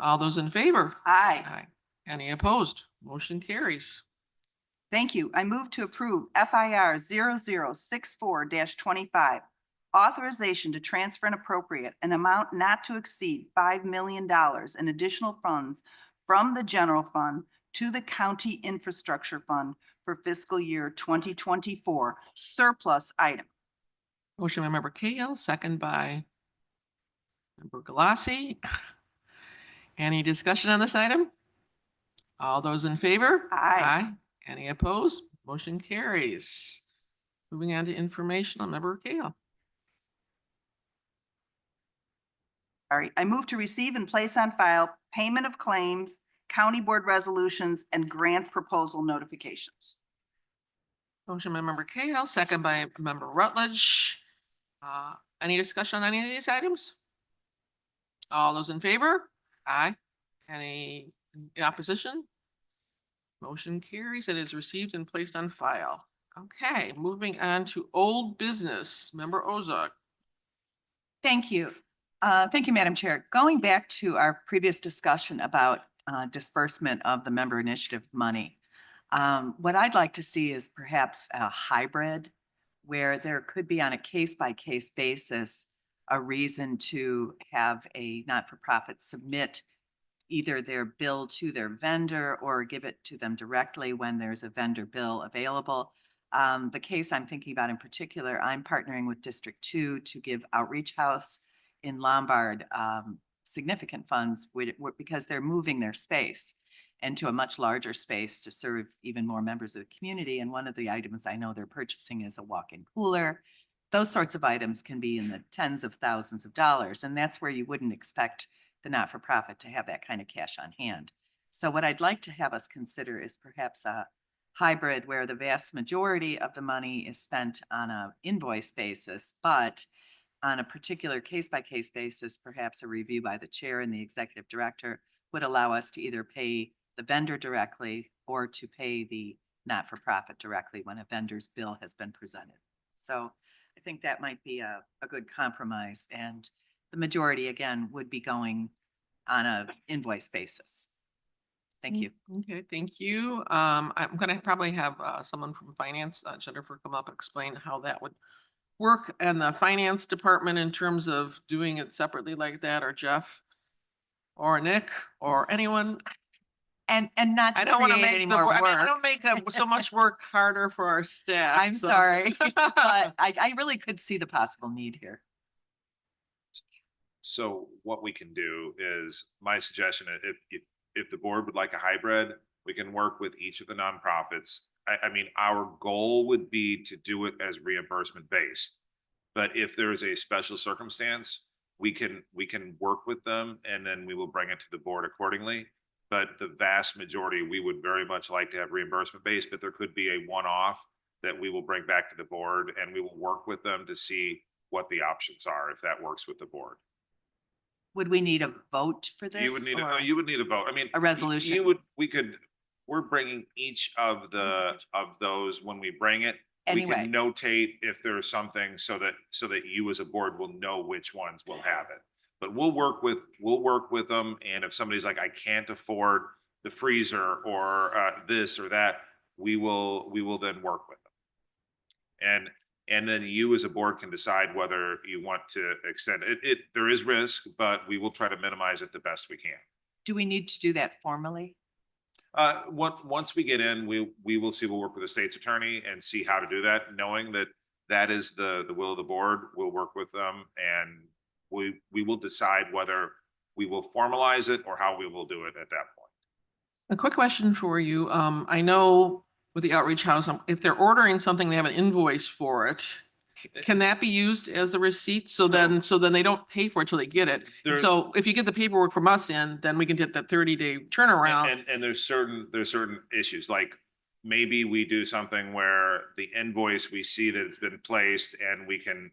All those in favor? Aye. Aye. Any opposed? Motion carries. Thank you. I move to approve FIR 0064-25, authorization to transfer and appropriate an amount not to exceed $5 million in additional funds from the general fund to the county infrastructure fund for fiscal year 2024 surplus item. Motion by Member Cahill, second by Member Galassi. Any discussion on this item? All those in favor? Aye. Any opposed? Motion carries. Moving on to information on Member Cahill. All right, I move to receive and place on file payment of claims, county board resolutions, and grant proposal notifications. Motion by Member Cahill, second by Member Rutledge. Any discussion on any of these items? All those in favor? Aye. Any opposition? Motion carries. It is received and placed on file. Okay, moving on to old business. Member Ozark. Thank you. Thank you, Madam Chair. Going back to our previous discussion about disbursement of the member initiative money, what I'd like to see is perhaps a hybrid where there could be on a case-by-case basis a reason to have a not-for-profit submit either their bill to their vendor or give it to them directly when there's a vendor bill available. The case I'm thinking about in particular, I'm partnering with District 2 to give Outreach House in Lombard significant funds because they're moving their space into a much larger space to serve even more members of the community. And one of the items I know they're purchasing is a walk-in cooler. Those sorts of items can be in the tens of thousands of dollars, and that's where you wouldn't expect the not-for-profit to have that kind of cash on hand. So what I'd like to have us consider is perhaps a hybrid where the vast majority of the money is spent on an invoice basis, but on a particular case-by-case basis, perhaps a review by the chair and the executive director would allow us to either pay the vendor directly or to pay the not-for-profit directly when a vendor's bill has been presented. So I think that might be a good compromise, and the majority, again, would be going on an invoice basis. Thank you. Okay, thank you. I'm gonna probably have someone from finance, Jennifer, come up and explain how that would work in the finance department in terms of doing it separately like that, or Jeff or Nick or anyone. And not I to don't want to create make any the, more I work. mean, I don't make so much work harder for our staff. I'm so- sorry, but I really could see the possible need here. So what we can do is, my suggestion, if the board would like a hybrid, We can work with each of the nonprofits. I mean, our goal would be to do it as reimbursement based. But if there is a special circumstance, we can work with them and then we will bring it to the board accordingly. But the vast majority, we would very much like to have reimbursement based, but there could be a one-off that we will bring back to the board and we will work with them to see what the options are, if that works with the board. Would we need a vote for this? You would need, or you would need a vote. I mean. A resolution? We're bringing each of those when we bring it. We Anyway. can notate if there's something so that you as a board will know which ones will have it. But we'll work with them. And if somebody's like, I can't afford the freezer or this or that, we will then work with them. And then you as a board can decide whether you want to extend it. There is risk, but we will try to minimize it the best we can. Do we need to do that formally? Once we get in, we will see, we'll work with the state's attorney and see how to do that, knowing that that is the will of the board. We'll work with them and we will decide whether we will formalize it or how we will do it at that point. A quick question for you. I know with the outreach house, if they're ordering something, they have an invoice for it. Can that be used as a receipt? So then they don't pay for it till they get it. So if you get the paperwork from us in, then we can get that 30-day turnaround. And there's certain issues, like maybe we do something where the invoice, we see that it's been placed and we can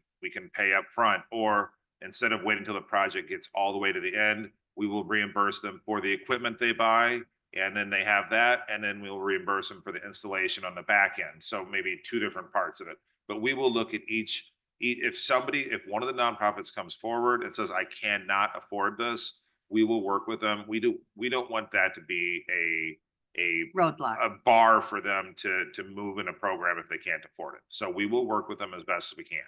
pay up front, or instead of waiting until the project gets all the way to the end, we will reimburse them for the equipment they buy. And then they have that, and then we'll reimburse them for the installation on the back end. So maybe two different parts of it. But we will look at if one of the nonprofits comes forward and says, I cannot afford this, we will work with them. We don't want that to be a roadblock, a bar for them to move in a program if they can't afford it. So we will work with them as best as we can.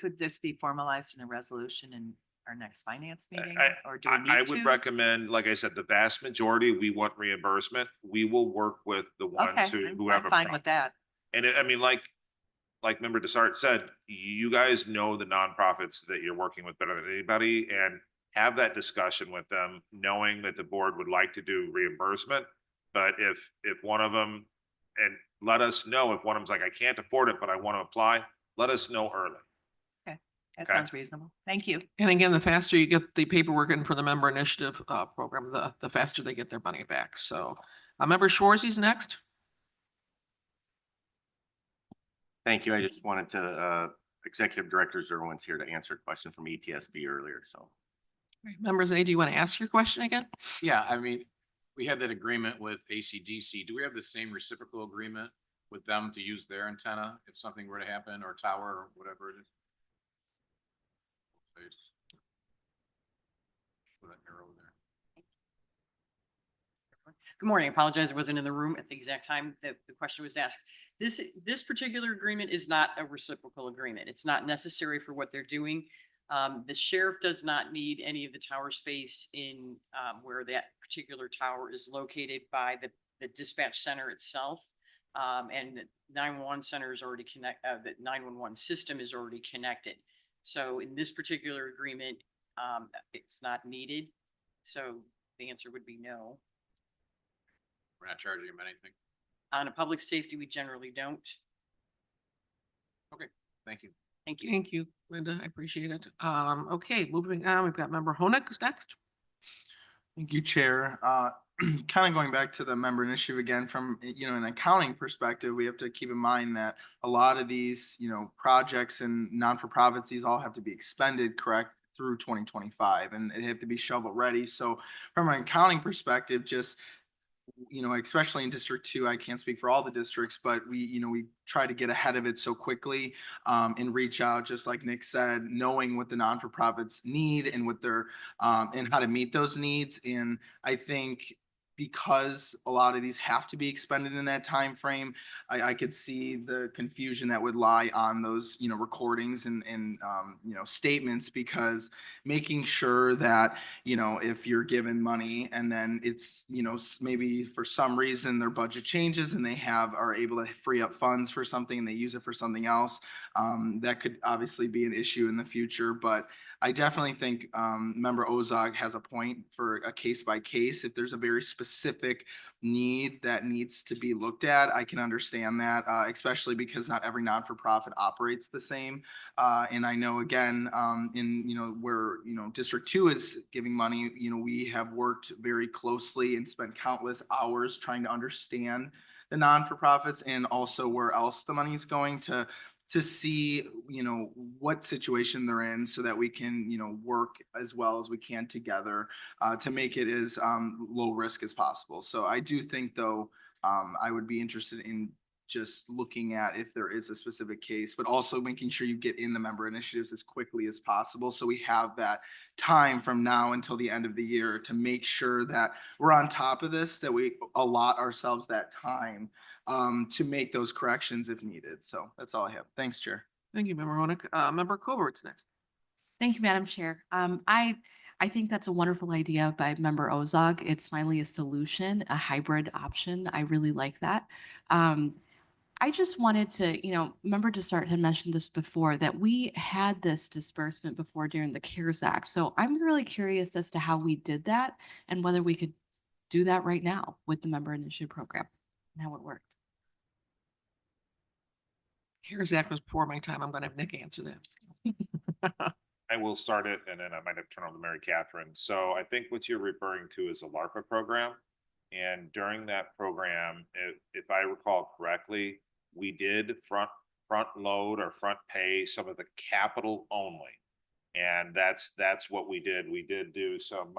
Could this be formalized in a resolution in our next finance meeting? Or do we need I to? would recommend, like I said, the vast majority, we want reimbursement. We will work with the ones who have I'm a fine with that. And I mean, like Member Desart said, you guys know the nonprofits that you're working with better than anybody, and have that discussion with them, knowing that the board would like to do reimbursement. But if one of them, and let us know if one of them's like, I can't afford it, but I want to apply, let us know early. That sounds reasonable. Thank you. And again, the faster you get the paperwork in for the member initiative program, the faster they get their money back. So Member Schwarze's next. Thank you. I just wanted to, Executive Director Zerwin's here to answer a question from ETSB earlier, so. Members A, do you want to ask your question again? Yeah, I mean, we had that agreement with AC/DC. Do we have the same reciprocal agreement with them to use their antenna if something were to happen, or tower or whatever it is? Put an arrow there. Good morning. I apologize. I wasn't in the room at the exact time that the question was asked. This particular agreement is not a reciprocal agreement. It's not necessary for what they're doing. The sheriff does not need any of the tower space in where that particular tower is located by the dispatch center itself. And the 911 center is already the 911 system is already connected. So in this particular agreement, it's not needed. So the answer would be no. We're not charging them anything. On a public safety, we generally don't. Okay, thank you. Thank you. Thank you, Linda. I appreciate it. Okay, moving on, we've got Member Honig is next. Thank you, Chair. Kind of going back to the member initiative again, from, an accounting perspective, we have to keep in mind that a lot of these, projects and non-for-profits, these all have to be expended, correct, through 2025, and they have to be shovel ready. So from an accounting perspective, just, especially in District 2, I can't speak for all the districts, but we try to get ahead of it so quickly and reach out, just like Nick said, knowing what the non-for-profits need and what they're and how to meet those needs. And I think because a lot of these have to be expended in that time frame, I could see the confusion that would lie on those, recordings and statements, because making sure that, if you're given money and then it's, maybe for some reason their budget changes and they are able to free up funds for something and they use it for something else, that could obviously be an issue in the future. But I definitely think member Ozog has a point for a case by case. If there's a very specific need that needs to be looked at, I can understand that, especially because not every non-for-profit operates the same. And I know again, in, where, District 2 is giving money, we have worked very closely and spent countless hours trying to understand the non-for-profits and also where else the money is going to see, what situation they're in so that we can, work as well as we can together to make it as low risk as possible. So I do think though, I would be interested in just looking at if there is a specific case, but also making sure you get in the member initiatives as quickly as possible. So we have that time from now until the end of the year to make sure that we're on top of this, that we allot ourselves that time to make those corrections if needed. So that's all I have. Thanks, Chair. Thank you, Member Honig. Member Covert's next. Thank you, Madam Chair. I think that's a wonderful idea by Member Ozog. It's finally a solution, a hybrid option. I really like that. I just wanted to, Member Desart had mentioned this before, that we had this disbursement before during the CARES Act. So I'm really curious as to how we did that and whether we could do that right now with the member initiative program and how it worked. CARES Act was before my time. I'm going to have Nick answer that. I will start it and then I might have to turn over to Mary Catherine. So I think what you're referring to is a LARPA program. And during that program, if I recall correctly, we did front load or front pay some of the capital only. And that's what we did. We did do some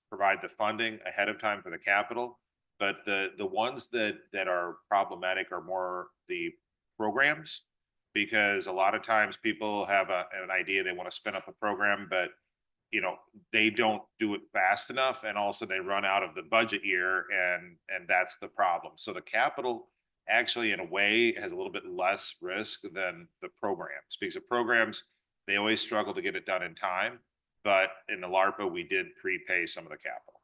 provide the funding ahead of time for the capital. But the ones that are problematic are more the programs, because a lot of times people have an idea they want to spin up a program, but they don't do it fast enough, and also they run out of the budget year, and that's the problem. So the capital actually, in a way, has a little bit less risk than the programs, because the programs, they always struggle to get it done in time. But in the LARPA, we did prepay some of the capital.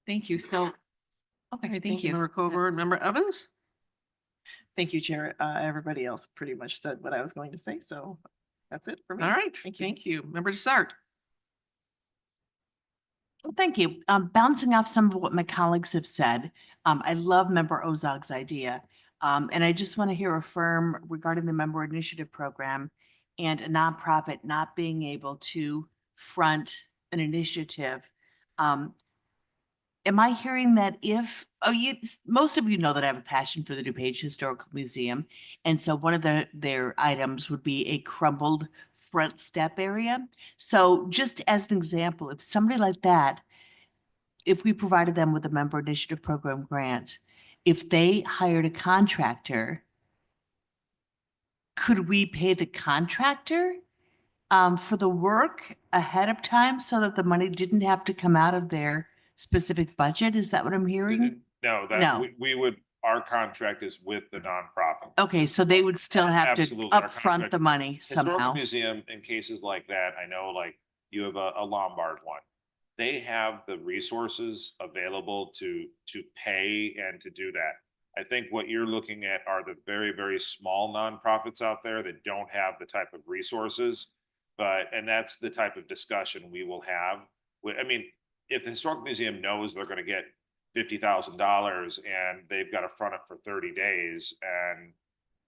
Thank you. So, okay, thank you. Member Covert. Member Evans? Thank you, Chair. Everybody else pretty much said what I was going to say, so that's it for me. All right. Thank you. Member Desart. Well, thank you. Bouncing off some of what my colleagues have said, I love Member Ozog's idea. And I just want to hear a firm regarding the member initiative program and a nonprofit not being able to front an initiative. Am I hearing that most of you know that I have a passion for the DuPage Historical Museum. And so one of their items would be a crumbled front step area. So just as an example, if somebody like that, if we provided them with a member initiative program grant, if they hired a contractor, could we pay the contractor for the work ahead of time so that the money didn't have to come out of their specific budget? Is that what I'm hearing? No, No. we would, our contract is with the nonprofit. Okay, so they would still have to Absolutely, our upfront contract- the money Historical somehow. Museum, in cases like that, I know, like you have a Lombard one. They have the resources available to pay and to do that. I think what you're looking at are the very, very small nonprofits out there that don't have the type of resources. And that's the type of discussion we will have. I mean, if the Historical Museum knows they're going to get $50,000 and they've got to front it for 30 days, and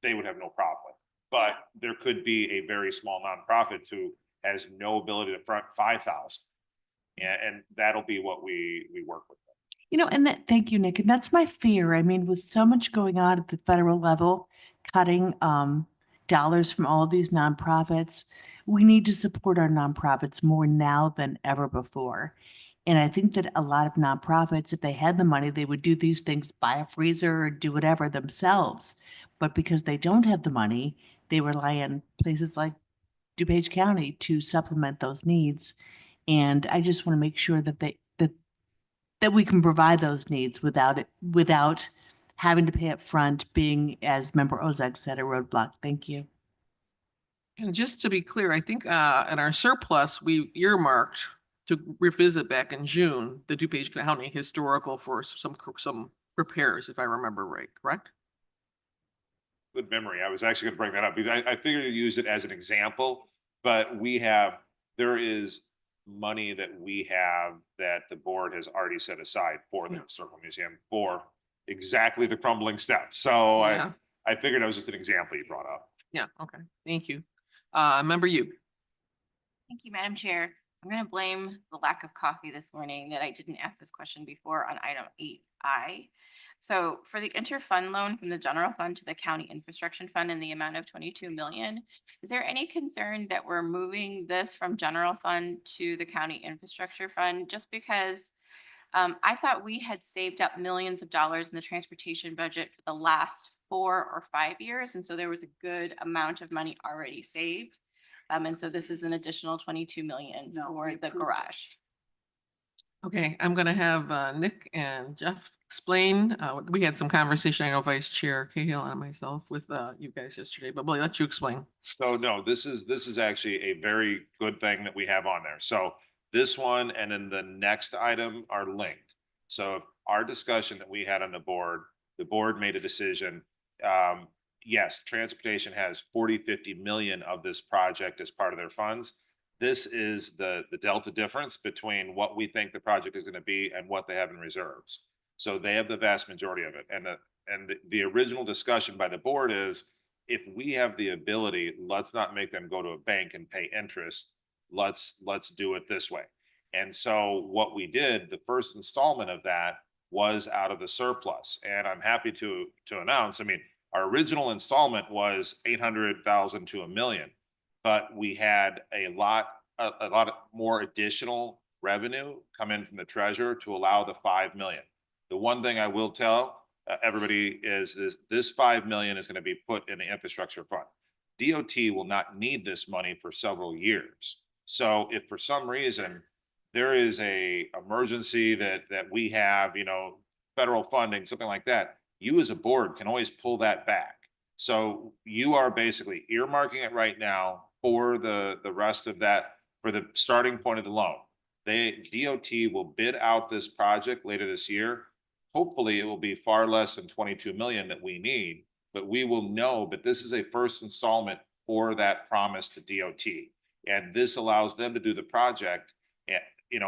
they would have no problem with it. But there could be a very small nonprofit who has no ability to front 5,000. And that'll be what we work with. Thank you, Nick. And that's my fear. I mean, with so much going on at the federal level, cutting dollars from all of these nonprofits, we need to support our nonprofits more now than ever before. And I think that a lot of nonprofits, if they had the money, they would do these things, buy a freezer or do whatever themselves. But because they don't have the money, they rely on places like DuPage County to supplement those needs. And I just want to make sure that that we can provide those needs without having to pay up front, being, as Member Ozog said, a roadblock. Thank you. And just to be clear, I think in our surplus, we earmarked to revisit back in June, the DuPage County Historical for some repairs, if I remember right, correct? Good memory. I was actually going to bring that up because I figured to use it as an example But there is money that we have that the board has already set aside for the historical museum for exactly the crumbling steps. So Yeah. I figured it was just an example you brought up. Yeah, okay, thank you. Member you. Thank you, Madam Chair. I'm going to blame the lack of coffee this morning that I didn't ask this question before on item 8I. So for the interfund loan from the general fund to the county infrastructure fund in the amount of 22 million, is there any concern that we're moving this from general fund to the county infrastructure fund? Just because I thought we had saved up millions of dollars in the transportation budget for the last 4 or 5 years. And so there was a good amount of money already saved. And so this is an additional 22 million No, for we the approved it. garage. Okay, I'm gonna have Nick and Jeff explain. We had some conversation, I know Vice Chair Cahill and myself with you guys yesterday, but we'll let you explain. So no, this is actually a very good thing that we have on there. So this one and then the next item are linked. So our discussion that we had on the board made a decision. Yes, transportation has 50 million of this project as part of their funds. This is the delta difference between what we think the project is going to be and what they have in reserves. So they have the vast majority of it. And the original discussion by the board is, if we have the ability, let's not make them go to a bank and pay interest. Let's do it this way. And so what we did, the first installment of that was out of the surplus. And I'm happy to announce, I mean, our original installment was 800,000 to $1 million, but we had a lot more additional revenue come in from the treasurer to allow the 5 million. The one thing I will tell everybody is this 5 million is going to be put in the infrastructure fund. DOT will not need this money for several years. So if for some reason there is a emergency that we have, federal funding, something like that, you as a board can always pull that back. So you are basically earmarking it right now for the rest of that, for the starting point of the loan. DOT will bid out this project later this year. Hopefully it will be far less than 22 million that we need, but we will know, but this is a first installment for that promise to DOT. And this allows them to do the project,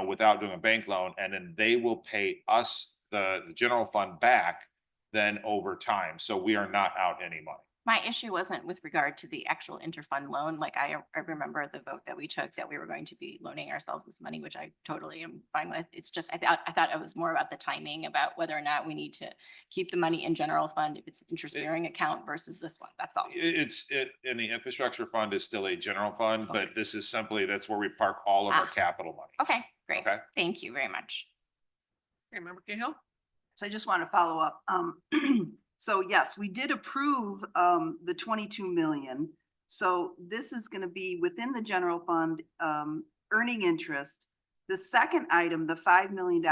without doing a bank loan, and then they will pay us the general fund back then over time. So we are not out any money. My issue wasn't with regard to the actual interfund loan. Like I remember the vote that we took that we were going to be loaning ourselves this money, which I totally am fine with. It's just, I thought it was more about the timing, about whether or not we need to keep the money in general fund, if it's an interest bearing account versus this one. That's all. In the infrastructure fund is still a general fund, but this is simply, that's where we park all of our capital money. Okay, great. Okay. Thank you very much. Okay, Member Cahill? So I just want to follow up. So yes, we did approve the 22 million. So this is going to be within the general fund, earning interest. The second item, the $5 million,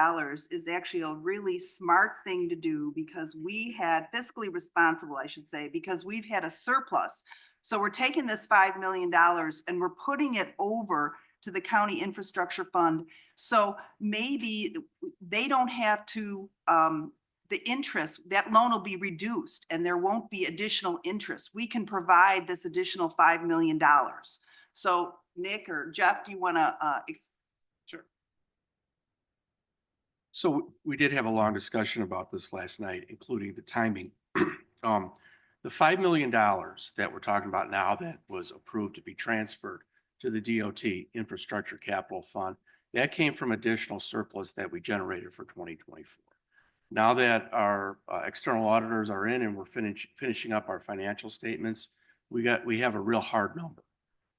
is actually a really smart thing to do because we had fiscally responsible, I should say, because we've had a surplus. So we're taking this $5 million and we're putting it over to the county infrastructure fund. So maybe they don't have to, the interest, that loan will be reduced and there won't be additional interest. We can provide this additional $5 million. So Nick or Jeff, do you want to? Sure. So we did have a long discussion about this last night, including the timing. The $5 million that we're talking about now that was approved to be transferred to the DOT Infrastructure Capital Fund, that came from additional surplus that we generated for 2024. Now that our external auditors are in and we're finishing up our financial statements, we have a real hard number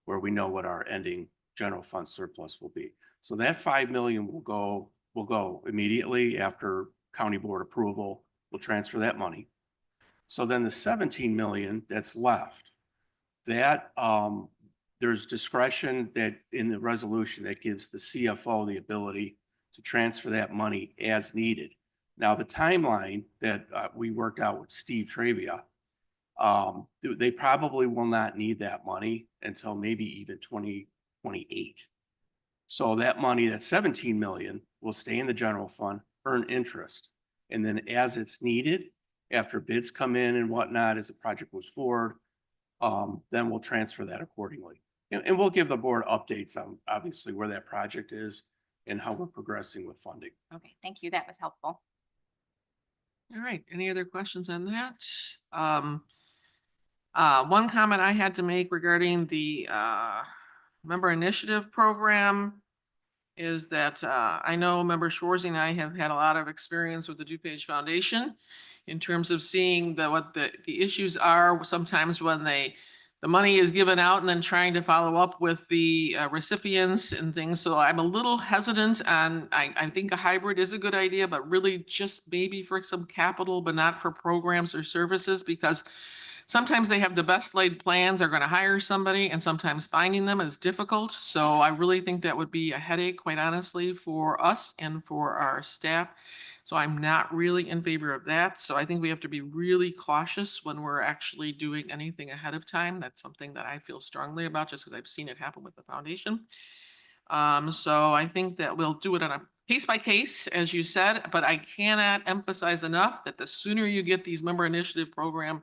where we know what our ending general fund surplus will be. So that 5 million will go immediately after county board approval. We'll transfer that money. So then the 17 million that's left, that there's discretion that in the resolution that gives the CFO the ability to transfer that money as needed. Now, the timeline that we worked out with Steve Travia, they probably will not need that money until maybe even 2028. So that money, that 17 million, will stay in the general fund, earn interest. And then as it's needed, after bids come in and whatnot, as the project moves forward, then we'll transfer that accordingly. And we'll give the board updates on obviously where that project is and how we're progressing with funding. Okay, thank you. That was helpful. All right, any other questions on that? One comment I had to make regarding the member initiative program is that I know Member Schwarzy and I have had a lot of experience with the DuPage Foundation in terms of seeing what the issues are sometimes when the money is given out and then trying to follow up with the recipients and things. So I'm a little hesitant on, I think a hybrid is a good idea, but really just maybe for some capital, but not for programs or services, because sometimes they have the best laid plans, are going to hire somebody, and sometimes finding them is difficult. So I really think that would be a headache, quite honestly, for us and for our staff. So I'm not really in favor of that. So I think we have to be really cautious when we're actually doing anything ahead of time. That's something that I feel strongly about just because I've seen it happen with the foundation. So I think that we'll do it on a case by case, as you said, but I cannot emphasize enough that the sooner you get these member initiative program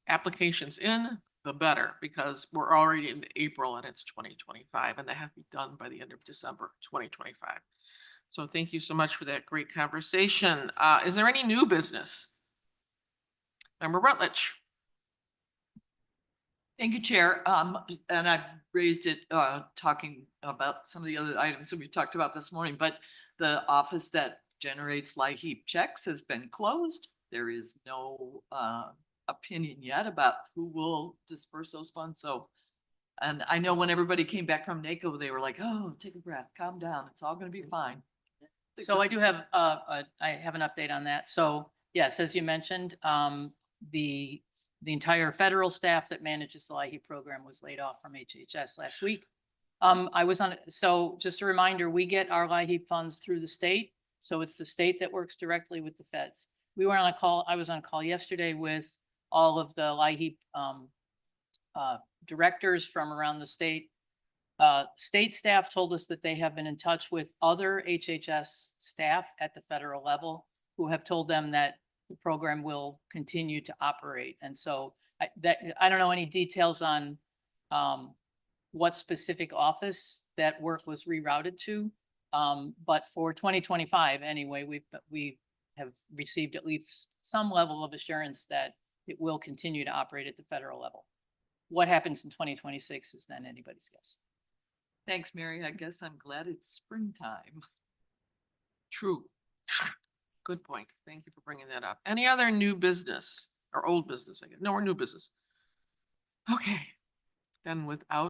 applications in, the better, because we're already in April and it's 2025 and they have to be done by the end of December 2025. So thank you so much for that great conversation. Is there any new business? Member Rutledge. Thank you, Chair. And I've raised it, talking about some of the other items that we talked about this morning, but the office that generates LIHEAP checks has been closed. There is no opinion yet about who will disperse those funds. So, and I know when everybody came back from NACO, they were like, oh, take a breath, calm down. It's all going to be fine. So I do have, I have an update on that. So yes, as you mentioned, the entire federal staff that manages the LIHEAP program was laid off from HHS last week. So just a reminder, we get our LIHEAP funds through the state. So it's the state that works directly with the feds. We were on a call, I was on a call yesterday with all of the LIHEAP directors from around the state. State staff told us that they have been in touch with other HHS staff at the federal level who have told them that the program will continue to operate. And so I don't know any details on what specific office that work was rerouted to. But for 2025 anyway, we have received at least some level of assurance that it will continue to operate at the federal level. What happens in 2026 is then anybody's guess. Thanks, Mary. I guess I'm glad it's springtime. True. Good point. Thank you for bringing that up. Any other new business or old business? I guess. No, we're new business. Okay. Then without